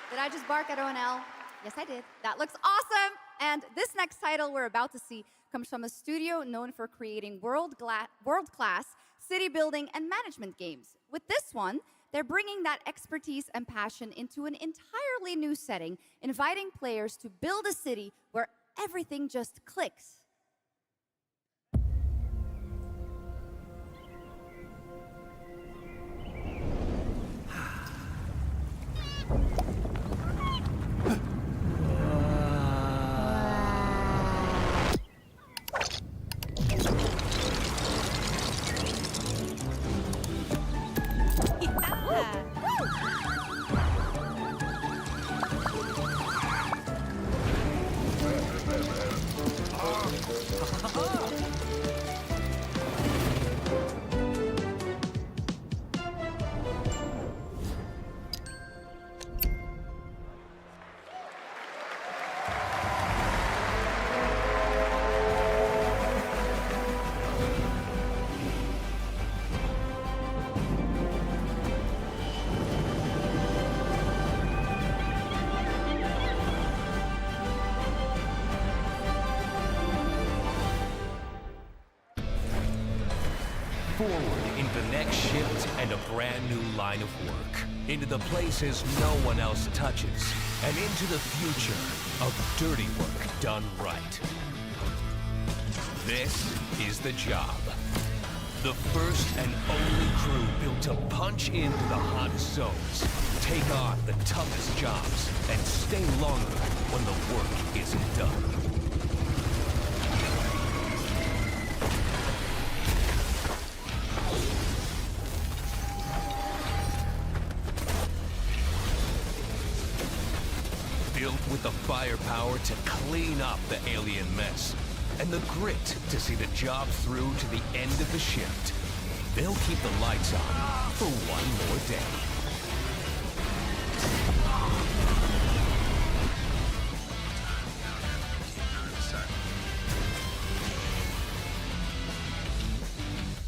[SPEAKER 7] Did I just bark at ONL? Yes, I did. That looks awesome! And this next title we're about to see comes from a studio known for creating world-class city building and management games. With this one, they're bringing that expertise and passion into an entirely new setting, inviting players to build a city where everything just clicks.
[SPEAKER 3] forward into the next shift and a brand new line of work. Into the places no one else touches. And into the future of dirty work done right. This is the job. The first and only crew built to punch into the hottest zones, take on the toughest jobs, and stay longer when the work isn't done. Built with the firepower to clean up the alien mess, and the grit to see the job through to the end of the shift. They'll keep the lights on for one more day.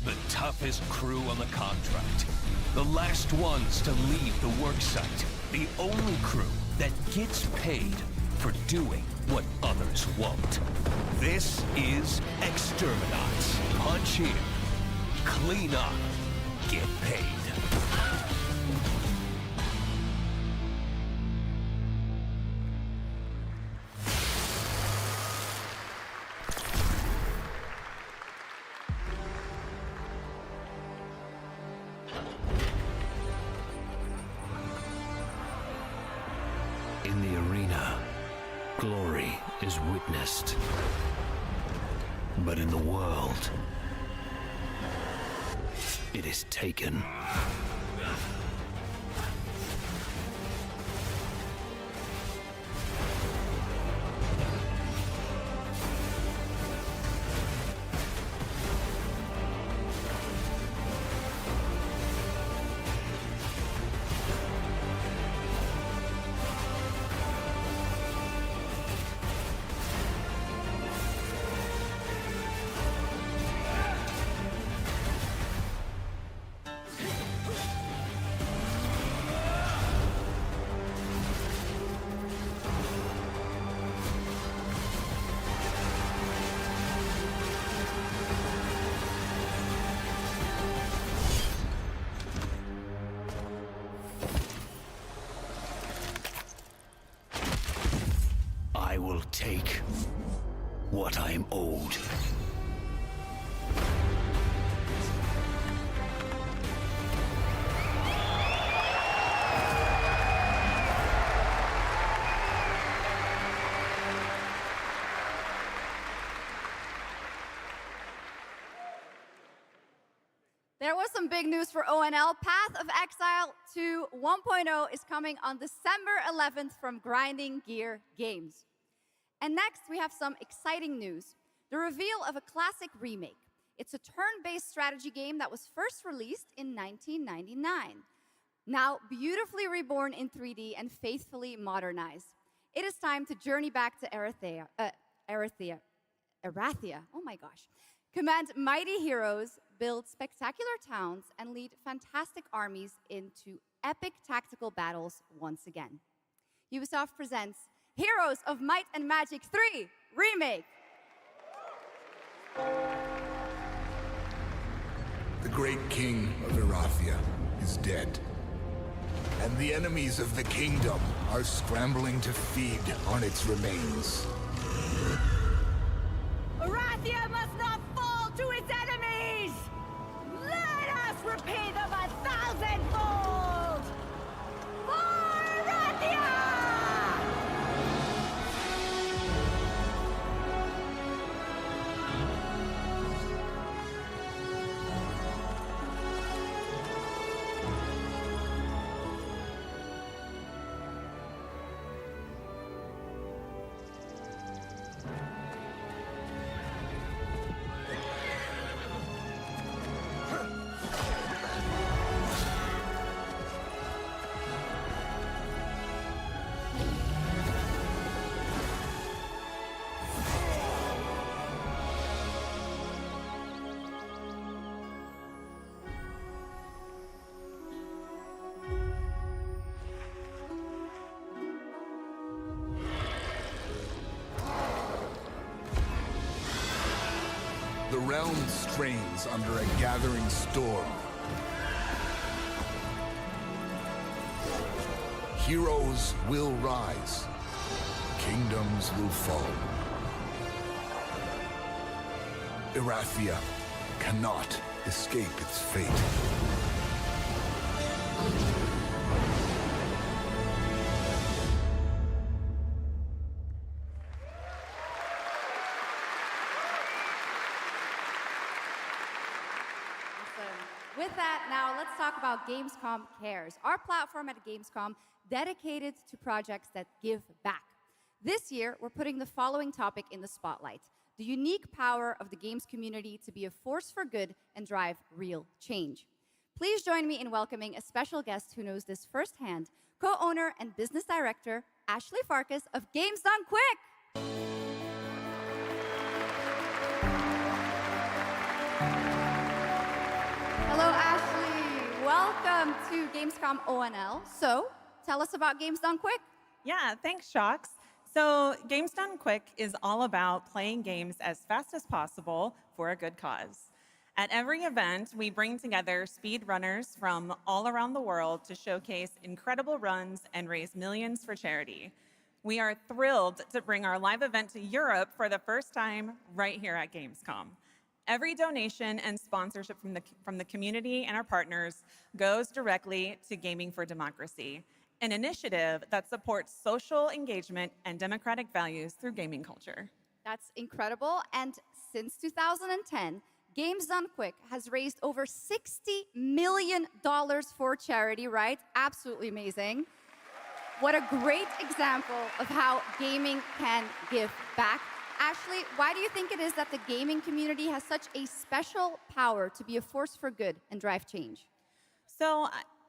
[SPEAKER 3] The toughest crew on the contract. The last ones to leave the work site. The only crew that gets paid for doing what others won't. This is Exterminats. Punch in, clean up, get paid. In the arena, glory is witnessed. But in the world, it is taken. I will take what I am owed.
[SPEAKER 7] There was some big news for ONL. Path of Exile 2 1.0 is coming on December 11th from Grinding Gear Games. And next, we have some exciting news. The reveal of a classic remake. It's a turn-based strategy game that was first released in 1999. Now beautifully reborn in 3D and faithfully modernized. It is time to journey back to Erathia. Oh my gosh. Command mighty heroes, build spectacular towns, and lead fantastic armies into epic tactical battles once again. Ubisoft presents Heroes of Might and Magic 3 Remake.
[SPEAKER 6] The great king of Erathia is dead, and the enemies of the kingdom are scrambling to feed on its remains.
[SPEAKER 5] Erathia must not fall to its enemies! Let us repay them 1,000-fold! For Erathia!
[SPEAKER 6] The realm strains under a gathering storm. Heroes will rise. Kingdoms will fall. Erathia cannot escape its fate.
[SPEAKER 7] With that, now let's talk about Gamescom Cares, our platform at Gamescom dedicated to projects that give back. This year, we're putting the following topic in the spotlight: the unique power of the games community to be a force for good and drive real change. Please join me in welcoming a special guest who knows this firsthand, co-owner and business director, Ashley Farkas of Games Done Quick. Hello, Ashley. Welcome to Gamescom ONL. So, tell us about Games Done Quick.
[SPEAKER 10] Yeah, thanks, Shocks. So, Games Done Quick is all about playing games as fast as possible for a good cause. At every event, we bring together speedrunners from all around the world to showcase incredible runs and raise millions for charity. We are thrilled to bring our live event to Europe for the first time right here at Gamescom. Every donation and sponsorship from the community and our partners goes directly to Gaming for Democracy, an initiative that supports social engagement and democratic values through gaming culture.
[SPEAKER 7] That's incredible. And since 2010, Games Done Quick has raised over $60 million for charity, right? Absolutely amazing. What a great example of how gaming can give back. Ashley, why do you think it is that the gaming community has such a special power to be a force for good and drive change?
[SPEAKER 10] So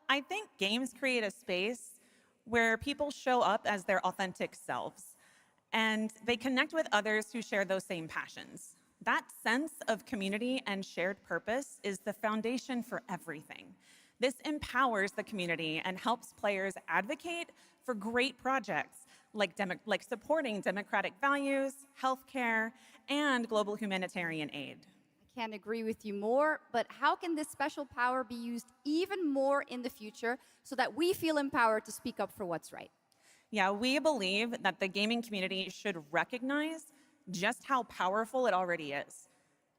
[SPEAKER 10] I think games create a space where people show up as their authentic selves, and they connect with others who share those same passions. That sense of community and shared purpose is the foundation for everything. This empowers the community and helps players advocate for great projects like supporting democratic values, healthcare, and global humanitarian aid.
[SPEAKER 7] I can't agree with you more, but how can this special power be used even more in the future so that we feel empowered to speak up for what's right?
[SPEAKER 10] Yeah, we believe that the gaming community should recognize just how powerful it already is.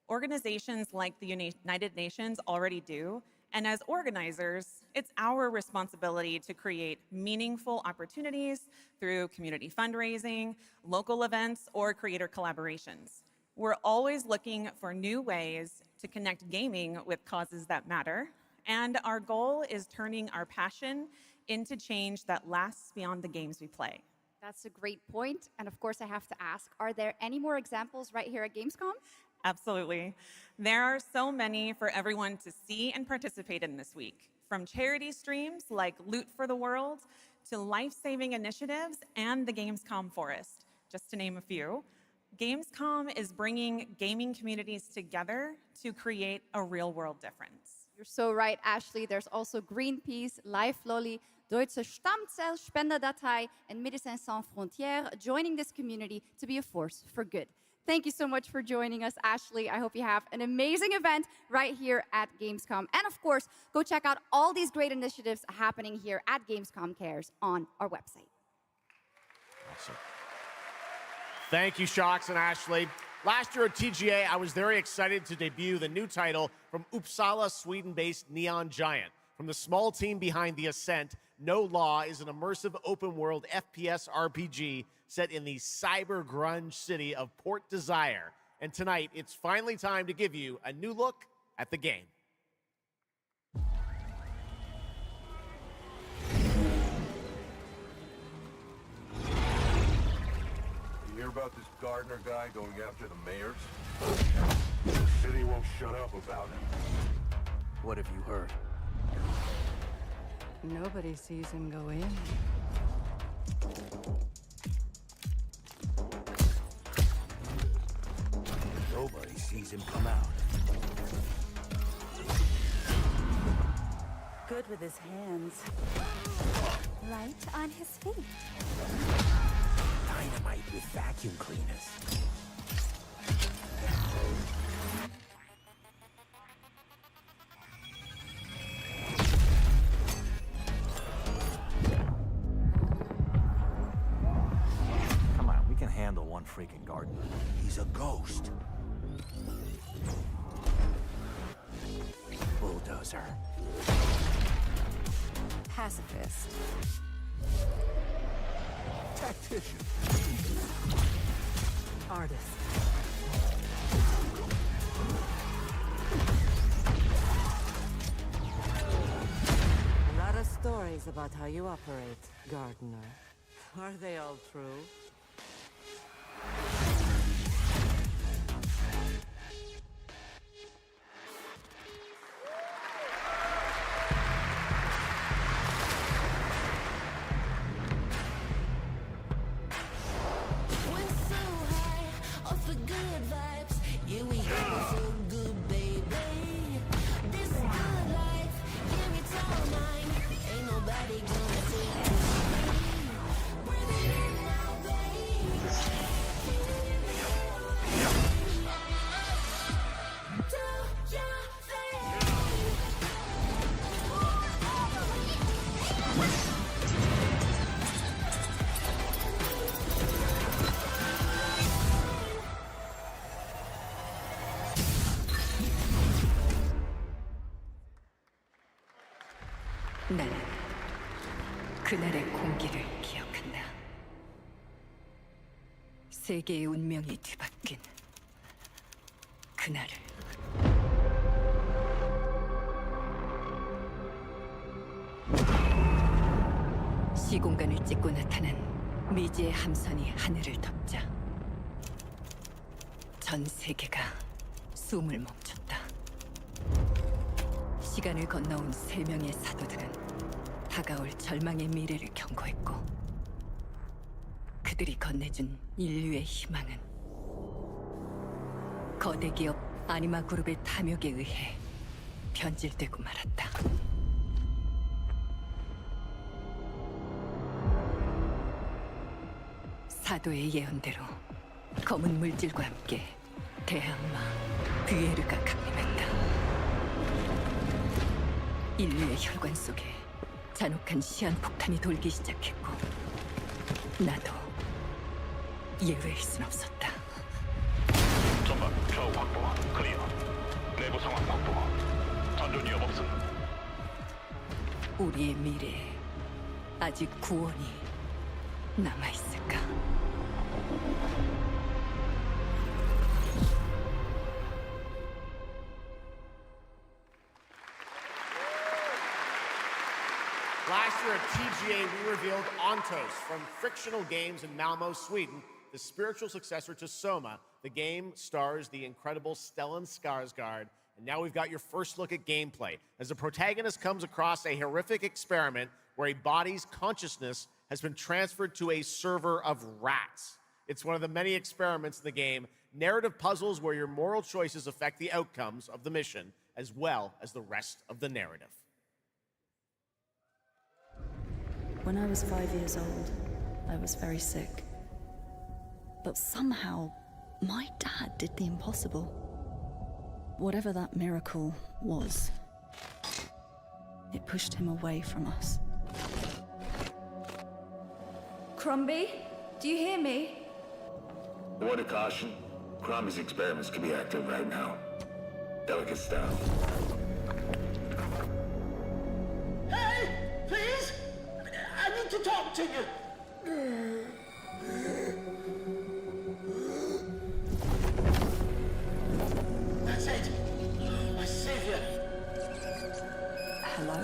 [SPEAKER 10] Organizations like the United Nations already do, and as organizers, it's our responsibility to create meaningful opportunities through community fundraising, local events, or creator collaborations. We're always looking for new ways to connect gaming with causes that matter, and our goal is turning our passion into change that lasts beyond the games we play.
[SPEAKER 7] That's a great point. And of course, I have to ask, are there any more examples right here at Gamescom?
[SPEAKER 10] Absolutely. There are so many for everyone to see and participate in this week, from charity streams like Loot for the World to life-saving initiatives and the Gamescom Forest, just to name a few. Gamescom is bringing gaming communities together to create a real-world difference.
[SPEAKER 7] You're so right, Ashley. There's also Greenpeace, Life Lolly, Deutsche Stammzellspenderdatei, and Médecins Sans Frontières joining this community to be a force for good. Thank you so much for joining us, Ashley. I hope you have an amazing event right here at Gamescom. And of course, go check out all these great initiatives happening here at Gamescom Cares on our website.
[SPEAKER 22] Awesome. Thank you, Shocks and Ashley. Last year at TGA, I was very excited to debut the new title from Uppsala, Sweden-based Neon Giant. From the small team behind The Ascent, No Law is an immersive open-world FPS RPG set in the cyber grunge city of Port Desire. And tonight, it's finally time to give you a new look at the game.
[SPEAKER 11] You hear about this Gardner guy going after the mayors? The city won't shut up about him.
[SPEAKER 18] What have you heard?
[SPEAKER 13] Nobody sees him go in.
[SPEAKER 4] Nobody sees him come out.
[SPEAKER 13] Good with his hands.
[SPEAKER 15] Right on his feet.
[SPEAKER 4] Dynamite with vacuum cleaners. bulldozer.
[SPEAKER 13] Pacifist.
[SPEAKER 4] Tactician.
[SPEAKER 13] Artist. A lot of stories about how you operate, gardener. Are they all true?
[SPEAKER 14] 나는 그날의 공기를 기억한다. 세계의 운명이 뒤바뀐 그날을. 시공간을 찍고 나타난 미지의 함선이 하늘을 덮자 전 세계가 숨을 멈췄다. 시간을 건너온 3명의 사도들은 다가올 절망의 미래를 경고했고, 그들이 건네준 인류의 희망은 거대 기업 아니마 그룹의 탐욕에 의해 변질되고 말았다. 사도의 예언대로 검은 물질과 함께 대항마 뷰에르가 강림했다. 인류의 혈관 속에 잔혹한 시한폭탄이 돌기 시작했고, 나도 예외일 순 없었다.
[SPEAKER 9] 전방 좌우 확보 클리어. 내부 상황 확보. 전전 위협 없음.
[SPEAKER 14] 우리의 미래에 아직 구원이 남아있을까?
[SPEAKER 22] Last year at TGA, we revealed Ontos from Frictional Games in Malmo, Sweden, the spiritual successor to Soma. The game stars the incredible Stellan Skarsgård, and now we've got your first look at gameplay as the protagonist comes across a horrific experiment where a body's consciousness has been transferred to a server of rats. It's one of the many experiments in the game, narrative puzzles where your moral choices affect the outcomes of the mission, as well as the rest of the narrative.
[SPEAKER 17] When I was 5 years old, I was very sick. But somehow, my dad did the impossible. Whatever that miracle was, it pushed him away from us.
[SPEAKER 23] Crumby, do you hear me?
[SPEAKER 9] Word of caution. Crombie's experiments could be active right now. Delicate stuff.
[SPEAKER 2] Hey! Please! I need to talk to you! That's it! My savior!
[SPEAKER 17] Hello?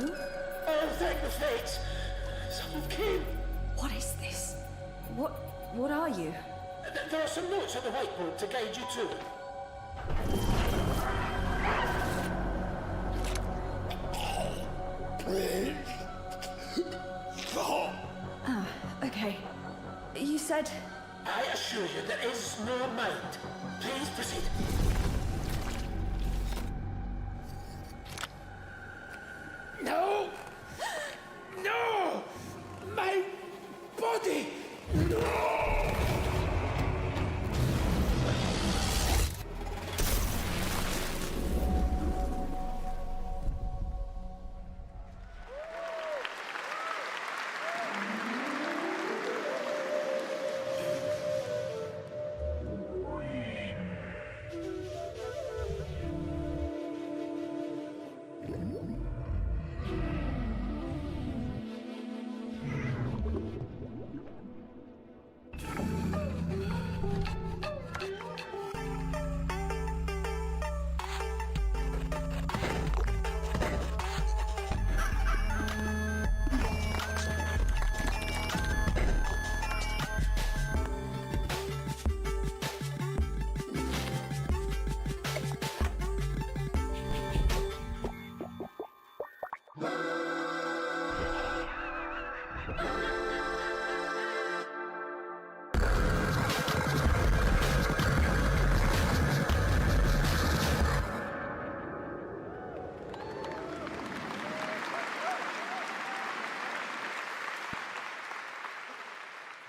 [SPEAKER 2] Oh, thank the fates! Someone came!
[SPEAKER 17] What is this? What are you?
[SPEAKER 2] There are some notes on the whiteboard to guide you to it.
[SPEAKER 17] Ah, okay. You said...
[SPEAKER 2] I assure you there is no mind. Please proceed. No! No! My body! No!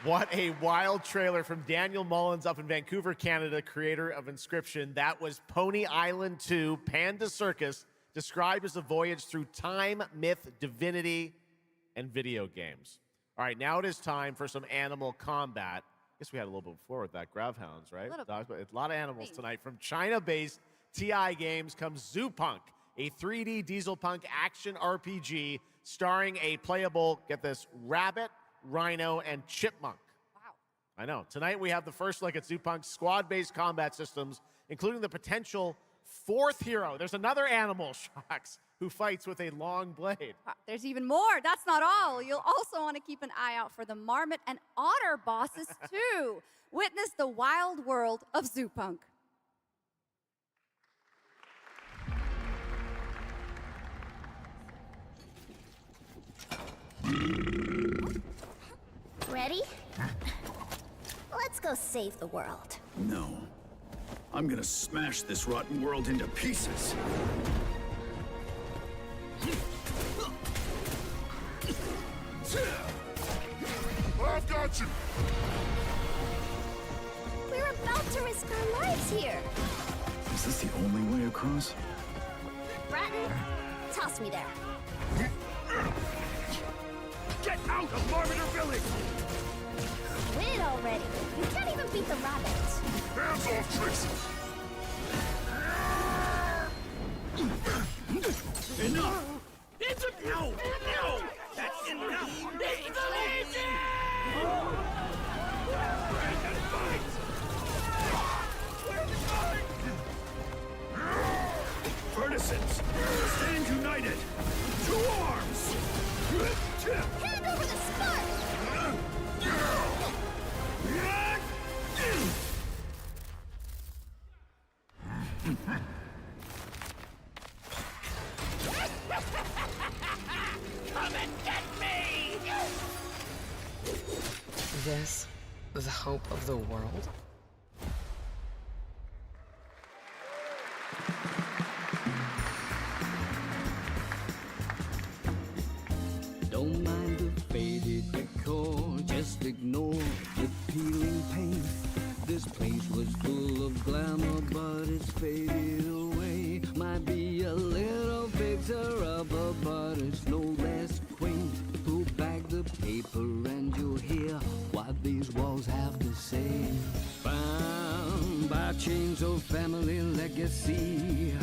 [SPEAKER 22] What a wild trailer from Daniel Mullins up in Vancouver, Canada, creator of Inscription. That was Pony Island 2, Panda Circus, described as a voyage through time, myth, divinity, and video games. All right, now it is time for some animal combat. I guess we had a little bit before with that Gravhounds, right? Dogs, but it's a lot of animals tonight. From China-based TI Games comes Zoo Punk, a 3D diesel punk action RPG starring a playable, get this, rabbit, rhino, and chipmunk.
[SPEAKER 7] Wow.
[SPEAKER 22] I know. Tonight we have the first look at Zoo Punk's squad-based combat systems, including the potential fourth hero. There's another animal, Shocks, who fights with a long blade.
[SPEAKER 7] There's even more. That's not all. You'll also want to keep an eye out for the marmot and otter bosses too. Witness the wild world of Zoo Punk.
[SPEAKER 8] Ready? Let's go save the world.
[SPEAKER 16] No. I'm gonna smash this rotten world into pieces.
[SPEAKER 6] I've got you!
[SPEAKER 8] We're about to risk our lives here.
[SPEAKER 16] Is this the only way across?
[SPEAKER 8] Bratton, toss me there.
[SPEAKER 16] Get out of Marmiter Village!
[SPEAKER 8] Quit already. You can't even beat the rabbits.
[SPEAKER 6] Hands off, Trixie!
[SPEAKER 16] Enough! It's a no! No! That's enough! It's a legion! Verticents, stand united! Two arms!
[SPEAKER 8] Hand over the spark!
[SPEAKER 19] Come and get me!
[SPEAKER 24] This, the hope of the world?
[SPEAKER 25] Don't mind the faded decor, just ignore the peeling paint. This place was full of glamour, but it's faded away. Might be a little fixer-upper, but it's no less quaint. Pull back the paper and you'll hear what these walls have to say. Bound by chains of family legacy,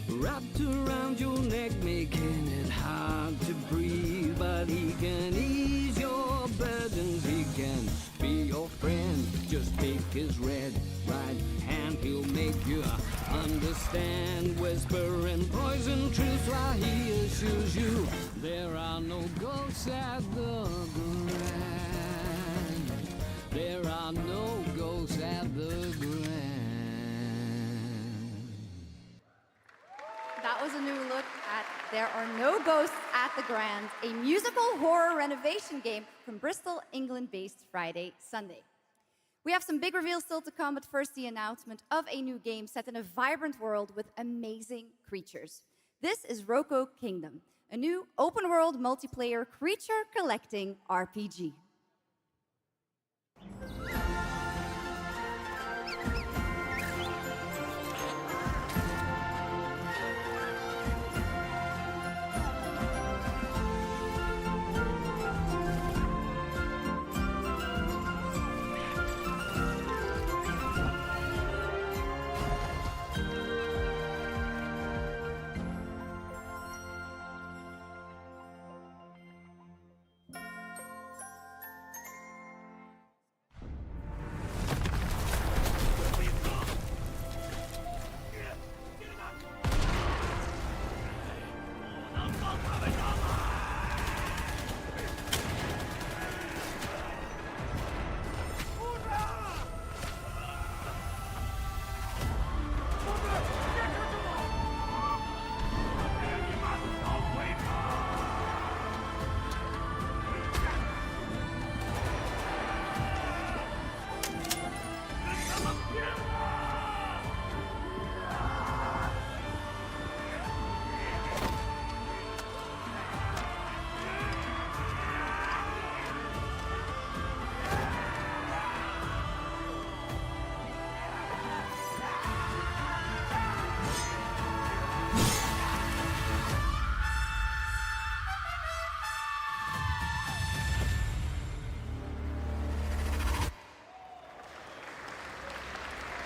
[SPEAKER 25] wrapped around your neck, making it hard to breathe. But he can ease your burdens, he can be your friend. Just take his red right hand, he'll make you understand. Whisper and poison truth while he assures you there are no ghosts at the Grand. There are no ghosts at the Grand.
[SPEAKER 7] That was a new look at There Are No Ghosts at the Grand, a musical horror renovation game from Bristol, England-based Friday, Sunday. We have some big reveals still to come, but first the announcement of a new game set in a vibrant world with amazing creatures. This is Roko Kingdom, a new open-world multiplayer creature collecting RPG.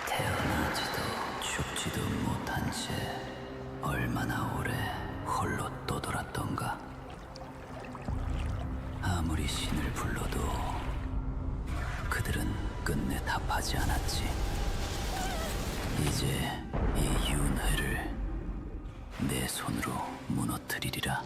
[SPEAKER 1] 태어나지도 죽지도 못한 채 얼마나 오래 홀로 떠돌았던가. 아무리 신을 불러도 그들은 끝내 답하지 않았지. 이제 이 윤회를 내 손으로 무너뜨리리라.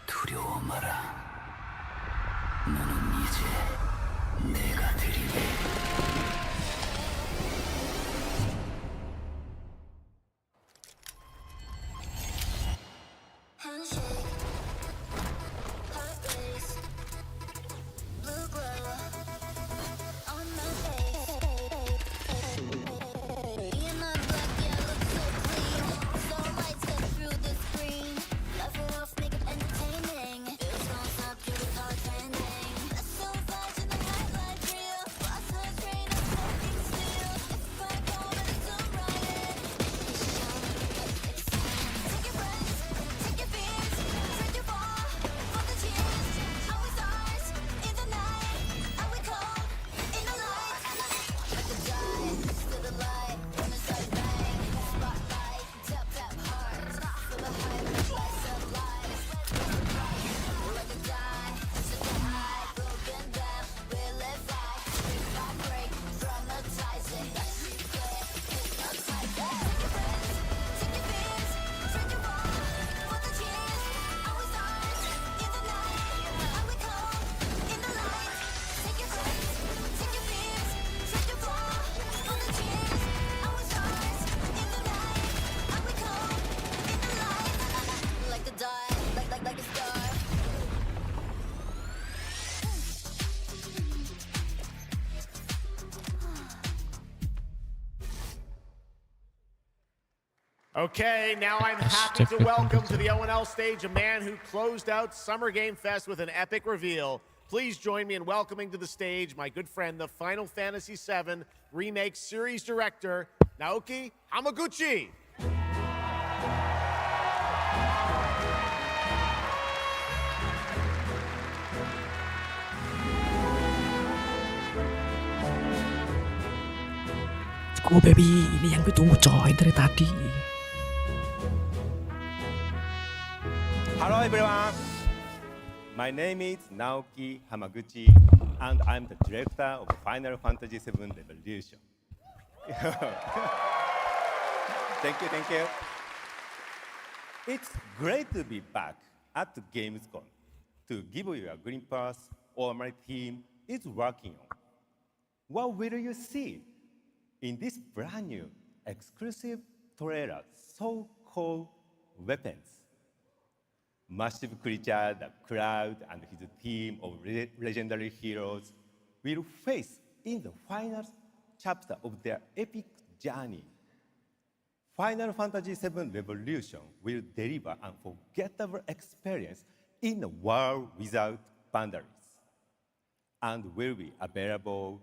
[SPEAKER 1] 두려워 마라. 너는 이제 내가 되리니.
[SPEAKER 22] Okay, now I'm happy to welcome to the ONL stage a man who closed out Summer Game Fest with an epic reveal. Please join me in welcoming to the stage my good friend, the Final Fantasy VII Remake Series Director, Naoki Hamaguchi.
[SPEAKER 3] Go baby, ini yang gue tunggu coy dari tadi.
[SPEAKER 12] Hello everyone, my name is Naoki Hamaguchi and I'm the director of Final Fantasy VII Revolution. Thank you. It's great to be back at Gamescom to give you a glimpse of what my team is working on. What will you see in this brand new exclusive trailer so-called Weapons? Massive creature, the Cloud, and his team of legendary heroes will face in the final chapter of their epic journey. Final Fantasy VII Revolution will deliver an unforgettable experience in a world without boundaries, and will be available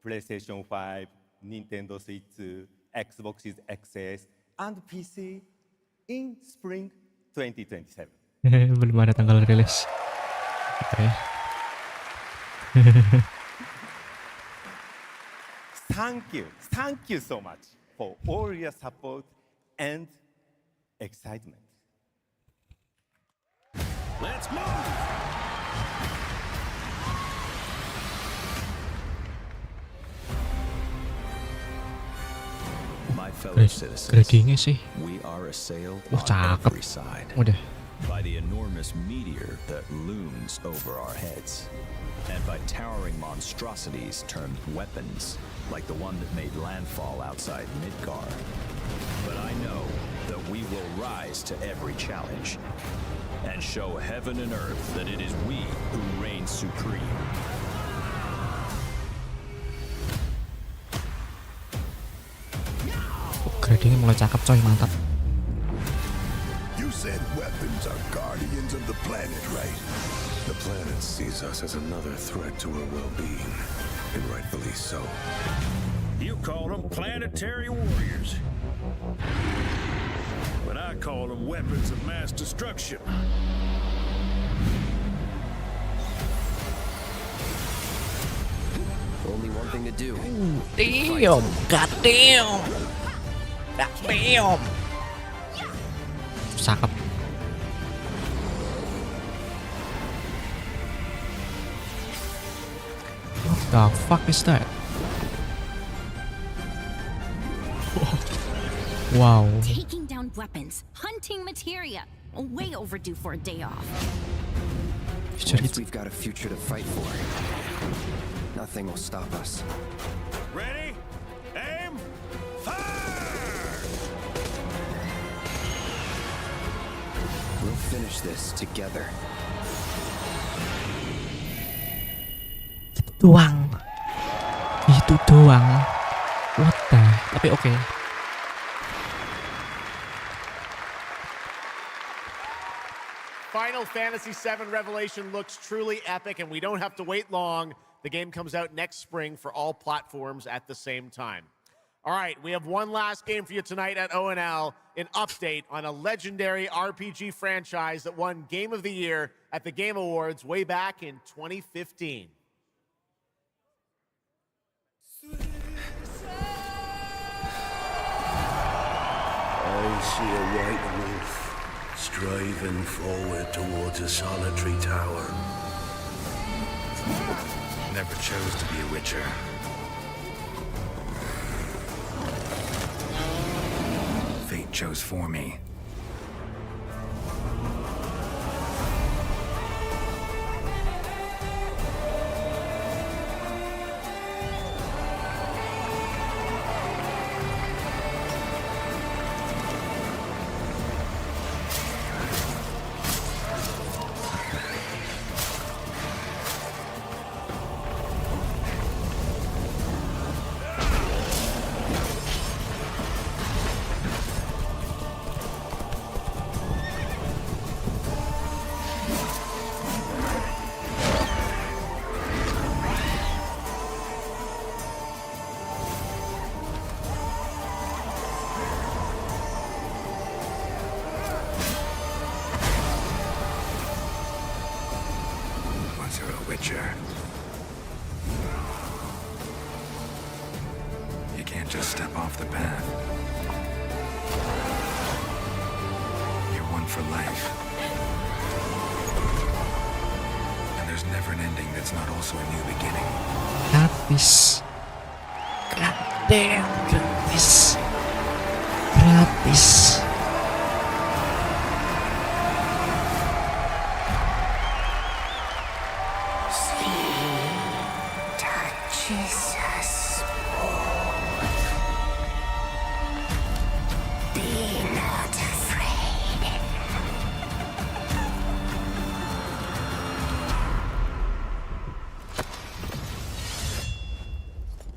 [SPEAKER 12] PlayStation 5, Nintendo Switch 2, Xbox XS, and PC in spring 2027.
[SPEAKER 3] Belum ada tanggal rilis. Okay.
[SPEAKER 12] Thank you so much for all your support and excitement.
[SPEAKER 11] Let's move!
[SPEAKER 20] My fellow citizens, we are assailed on every side by the enormous meteor that looms over our heads, and by towering monstrosities termed weapons, like the one that made landfall outside Midgar. But I know that we will rise to every challenge and show heaven and earth that it is we who reign supreme.
[SPEAKER 3] Gradingnya mulai cakep coy, mantap.
[SPEAKER 11] You said weapons are guardians of the planet, right? The planet sees us as another threat to her well-being, and rightfully so.
[SPEAKER 5] You call them planetary warriors, but I call them weapons of mass destruction.
[SPEAKER 10] Only one thing to do.
[SPEAKER 16] Damn! Goddamn! Goddamn!
[SPEAKER 3] Cakep. What the fuck is that? Wow.
[SPEAKER 8] Taking down weapons, hunting materia. Way overdue for a day off.
[SPEAKER 10] Once we've got a future to fight for, nothing will stop us.
[SPEAKER 5] Ready? Aim! Fire!
[SPEAKER 10] We'll finish this together.
[SPEAKER 3] Itu doang. Itu doang. What the? Tapi oke.
[SPEAKER 22] Final Fantasy VII Revelation looks truly epic, and we don't have to wait long. The game comes out next spring for all platforms at the same time. All right, we have one last game for you tonight at ONL, an update on a legendary RPG franchise that won Game of the Year at the Game Awards way back in 2015.
[SPEAKER 11] I see a white wolf striving forward towards a solitary tower.
[SPEAKER 5] Never chose to be a witcher. Fate chose for me. You can't just step off the path. You're one for life. And there's never an ending that's not also a new beginning.
[SPEAKER 3] Gratis. Goddamn, gratis. Gratis.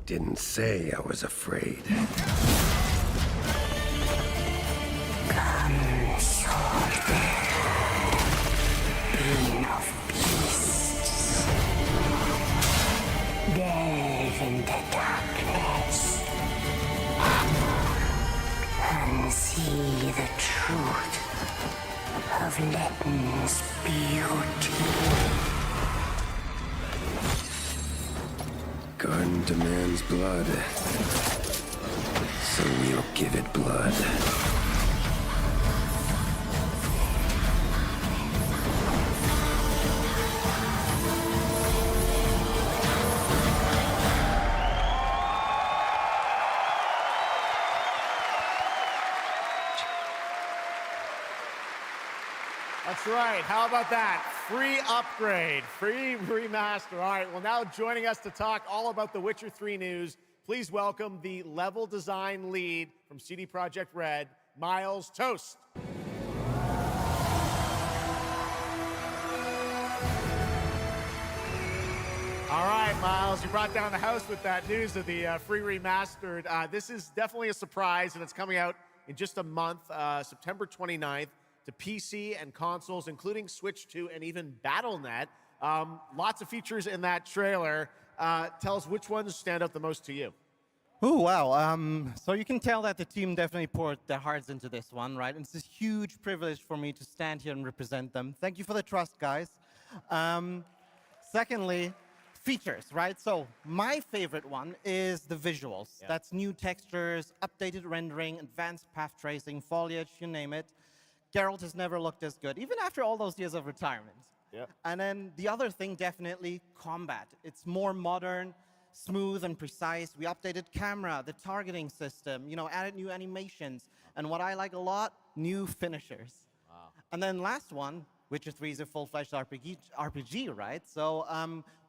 [SPEAKER 11] Didn't say I was afraid.
[SPEAKER 15] Come, soldier, being of beasts. Delve into darkness and see the truth of Letton's beauty.
[SPEAKER 11] Garden demands blood, so we'll give it blood.
[SPEAKER 22] That's right. How about that? Free upgrade, free remaster. All right, well, now joining us to talk all about the Witcher 3 news, please welcome the level design lead from CD Projekt Red, Miles Toast. All right, Miles, you brought down the house with that news of the free remastered. This is definitely a surprise, and it's coming out in just a month, September 29th, to PC and consoles, including Switch 2 and even Battle.net. Lots of features in that trailer. Tell us which ones stand out the most to you.
[SPEAKER 4] Oh, wow. So you can tell that the team definitely poured their hearts into this one, right? And it's a huge privilege for me to stand here and represent them. Thank you for the trust, guys. Secondly, features, right? So my favorite one is the visuals. Yeah. That's new textures, updated rendering, advanced path tracing, foliage, you name it. Geralt has never looked as good, even after all those years of retirement.
[SPEAKER 22] Yeah.
[SPEAKER 4] And then the other thing, definitely combat. It's more modern, smooth and precise. We updated camera, the targeting system, added new animations. And what I like a lot, new finishers. Wow. And then last one, Witcher 3 is a full-fledged RPG, right? So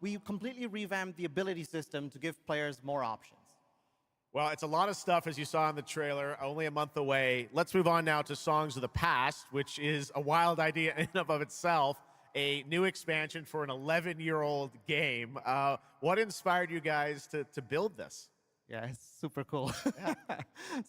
[SPEAKER 4] we completely revamped the ability system to give players more options.
[SPEAKER 22] Well, it's a lot of stuff, as you saw in the trailer, only a month away. Let's move on now to Songs of the Past, which is a wild idea in and of itself. A new expansion for an 11-year-old game. What inspired you guys to build this?
[SPEAKER 4] Yeah, it's super cool. Yeah.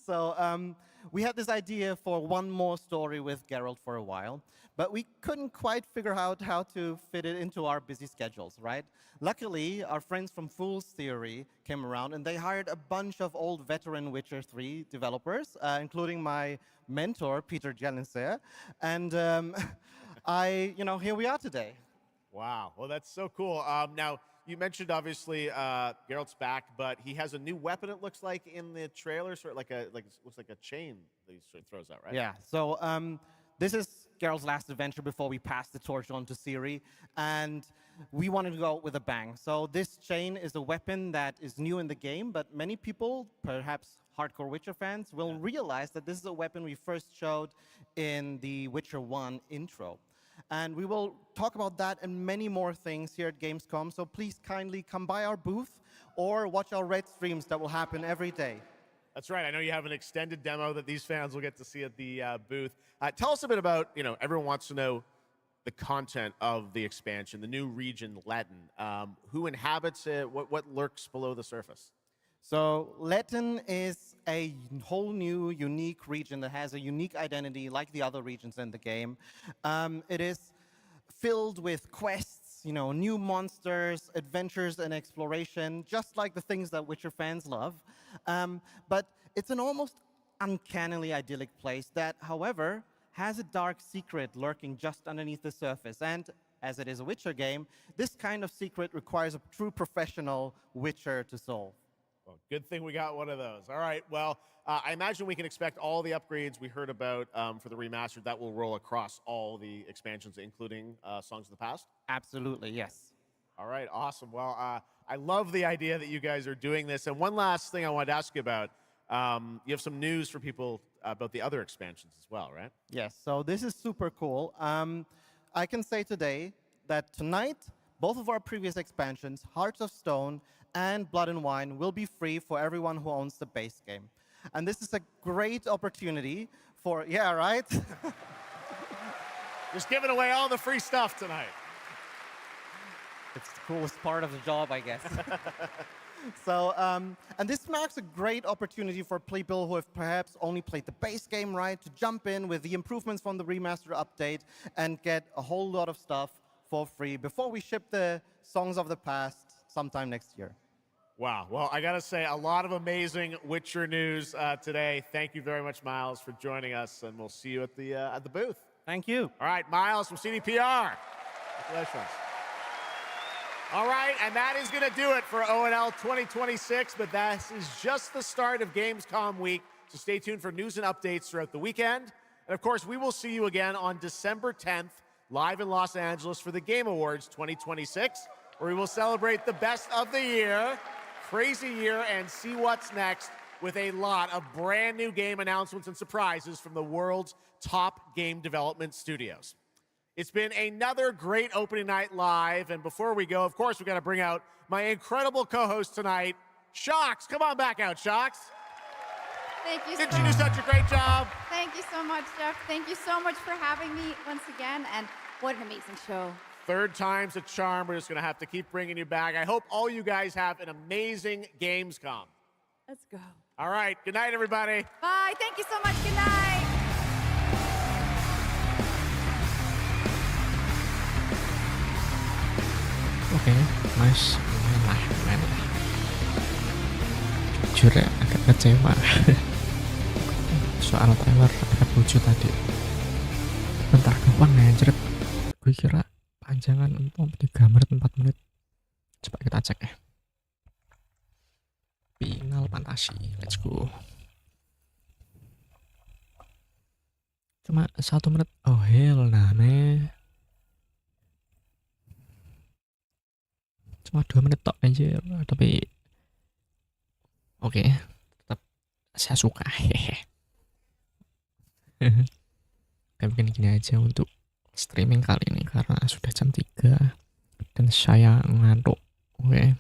[SPEAKER 4] So we had this idea for one more story with Geralt for a while, but we couldn't quite figure out how to fit it into our busy schedules, right? Luckily, our friends from Fool's Theory came around, and they hired a bunch of old veteran Witcher 3 developers, including my mentor, Peter Janisser, and here we are today.
[SPEAKER 22] Wow. Well, that's so cool. Now, you mentioned, obviously, Geralt's back, but he has a new weapon, it looks like, in the trailer, sort of looks like a chain that he sort of throws out, right?
[SPEAKER 4] Yeah. So this is Geralt's last adventure before we pass the torch on to Ciri, and we wanted to go out with a bang. So this chain is a weapon that is new in the game, but many people, perhaps hardcore Witcher fans, will realize that this is a weapon we first showed in the Witcher 1 intro. And we will talk about that and many more things here at Gamescom, so please kindly come by our booth or watch our Red streams that will happen every day.
[SPEAKER 22] That's right. I know you have an extended demo that these fans will get to see at the booth. Tell us a bit about, everyone wants to know the content of the expansion, the new region, Letten. Who inhabits it? What lurks below the surface?
[SPEAKER 4] So Letten is a whole new, unique region that has a unique identity like the other regions in the game. It is filled with quests, new monsters, adventures, and exploration, just like the things that Witcher fans love. But it's an almost uncannily idyllic place that, however, has a dark secret lurking just underneath the surface. And as it is a Witcher game, this kind of secret requires a true professional Witcher to solve.
[SPEAKER 22] Well, good thing we got one of those. All right, well, I imagine we can expect all the upgrades we heard about for the remastered. That will roll across all the expansions, including Songs of the Past?
[SPEAKER 4] Absolutely, yes.
[SPEAKER 22] All right, awesome. Well, I love the idea that you guys are doing this. And one last thing I wanted to ask you about. You have some news for people about the other expansions as well, right?
[SPEAKER 4] Yes, so this is super cool. I can say today that tonight, both of our previous expansions, Hearts of Stone and Blood and Wine, will be free for everyone who owns the base game. And this is a great opportunity for, yeah, right?
[SPEAKER 22] Just giving away all the free stuff tonight.
[SPEAKER 4] It's the coolest part of the job, I guess. So, and this marks a great opportunity for people who have perhaps only played the base game, right, to jump in with the improvements from the remaster update and get a whole lot of stuff for free before we ship the Songs of the Past sometime next year.
[SPEAKER 22] Wow. Well, I got to say, a lot of amazing Witcher news today. Thank you very much, Miles, for joining us, and we'll see you at the booth.
[SPEAKER 4] Thank you.
[SPEAKER 22] All right, Miles from CDPR. Congratulations. All right, and that is going to do it for ONL 2026, but that is just the start of Gamescom week, so stay tuned for news and updates throughout the weekend. And, of course, we will see you again on December 10th, live in Los Angeles for the Game Awards 2026, where we will celebrate the best of the year, crazy year, and see what's next with a lot of brand new game announcements and surprises from the world's top game development studios. It's been another great opening night live, and before we go, of course, we've got to bring out my incredible co-host tonight, Shocks. Come on back out, Shocks.
[SPEAKER 7] Thank you.
[SPEAKER 22] Didn't you do such a great job?
[SPEAKER 7] Thank you so much, Jeff. Thank you so much for having me once again, and what an amazing show.
[SPEAKER 22] Third time's a charm. We're just going to have to keep bringing you back. I hope all you guys have an amazing Gamescom.
[SPEAKER 7] Let's go.
[SPEAKER 22] All right. Good night, everybody.
[SPEAKER 7] Bye. Thank you so much. Good night.
[SPEAKER 3] Oke, nice. Main lah. Jujur ya, agak kecewa soal trailer FF7 tadi. Bentar doang anjir. Gue kira panjangan 3 menit 4 menit. Coba kita cek ya. Final Fantasy, let's go. Cuma 1 menit. Oh hell nah meh. Cuma 2 menit tok anjir, tapi oke, tetap saya suka. Hehe. Kayak mungkin gini aja untuk streaming kali ini karena sudah jam 3 dan saya ngantuk. Oke.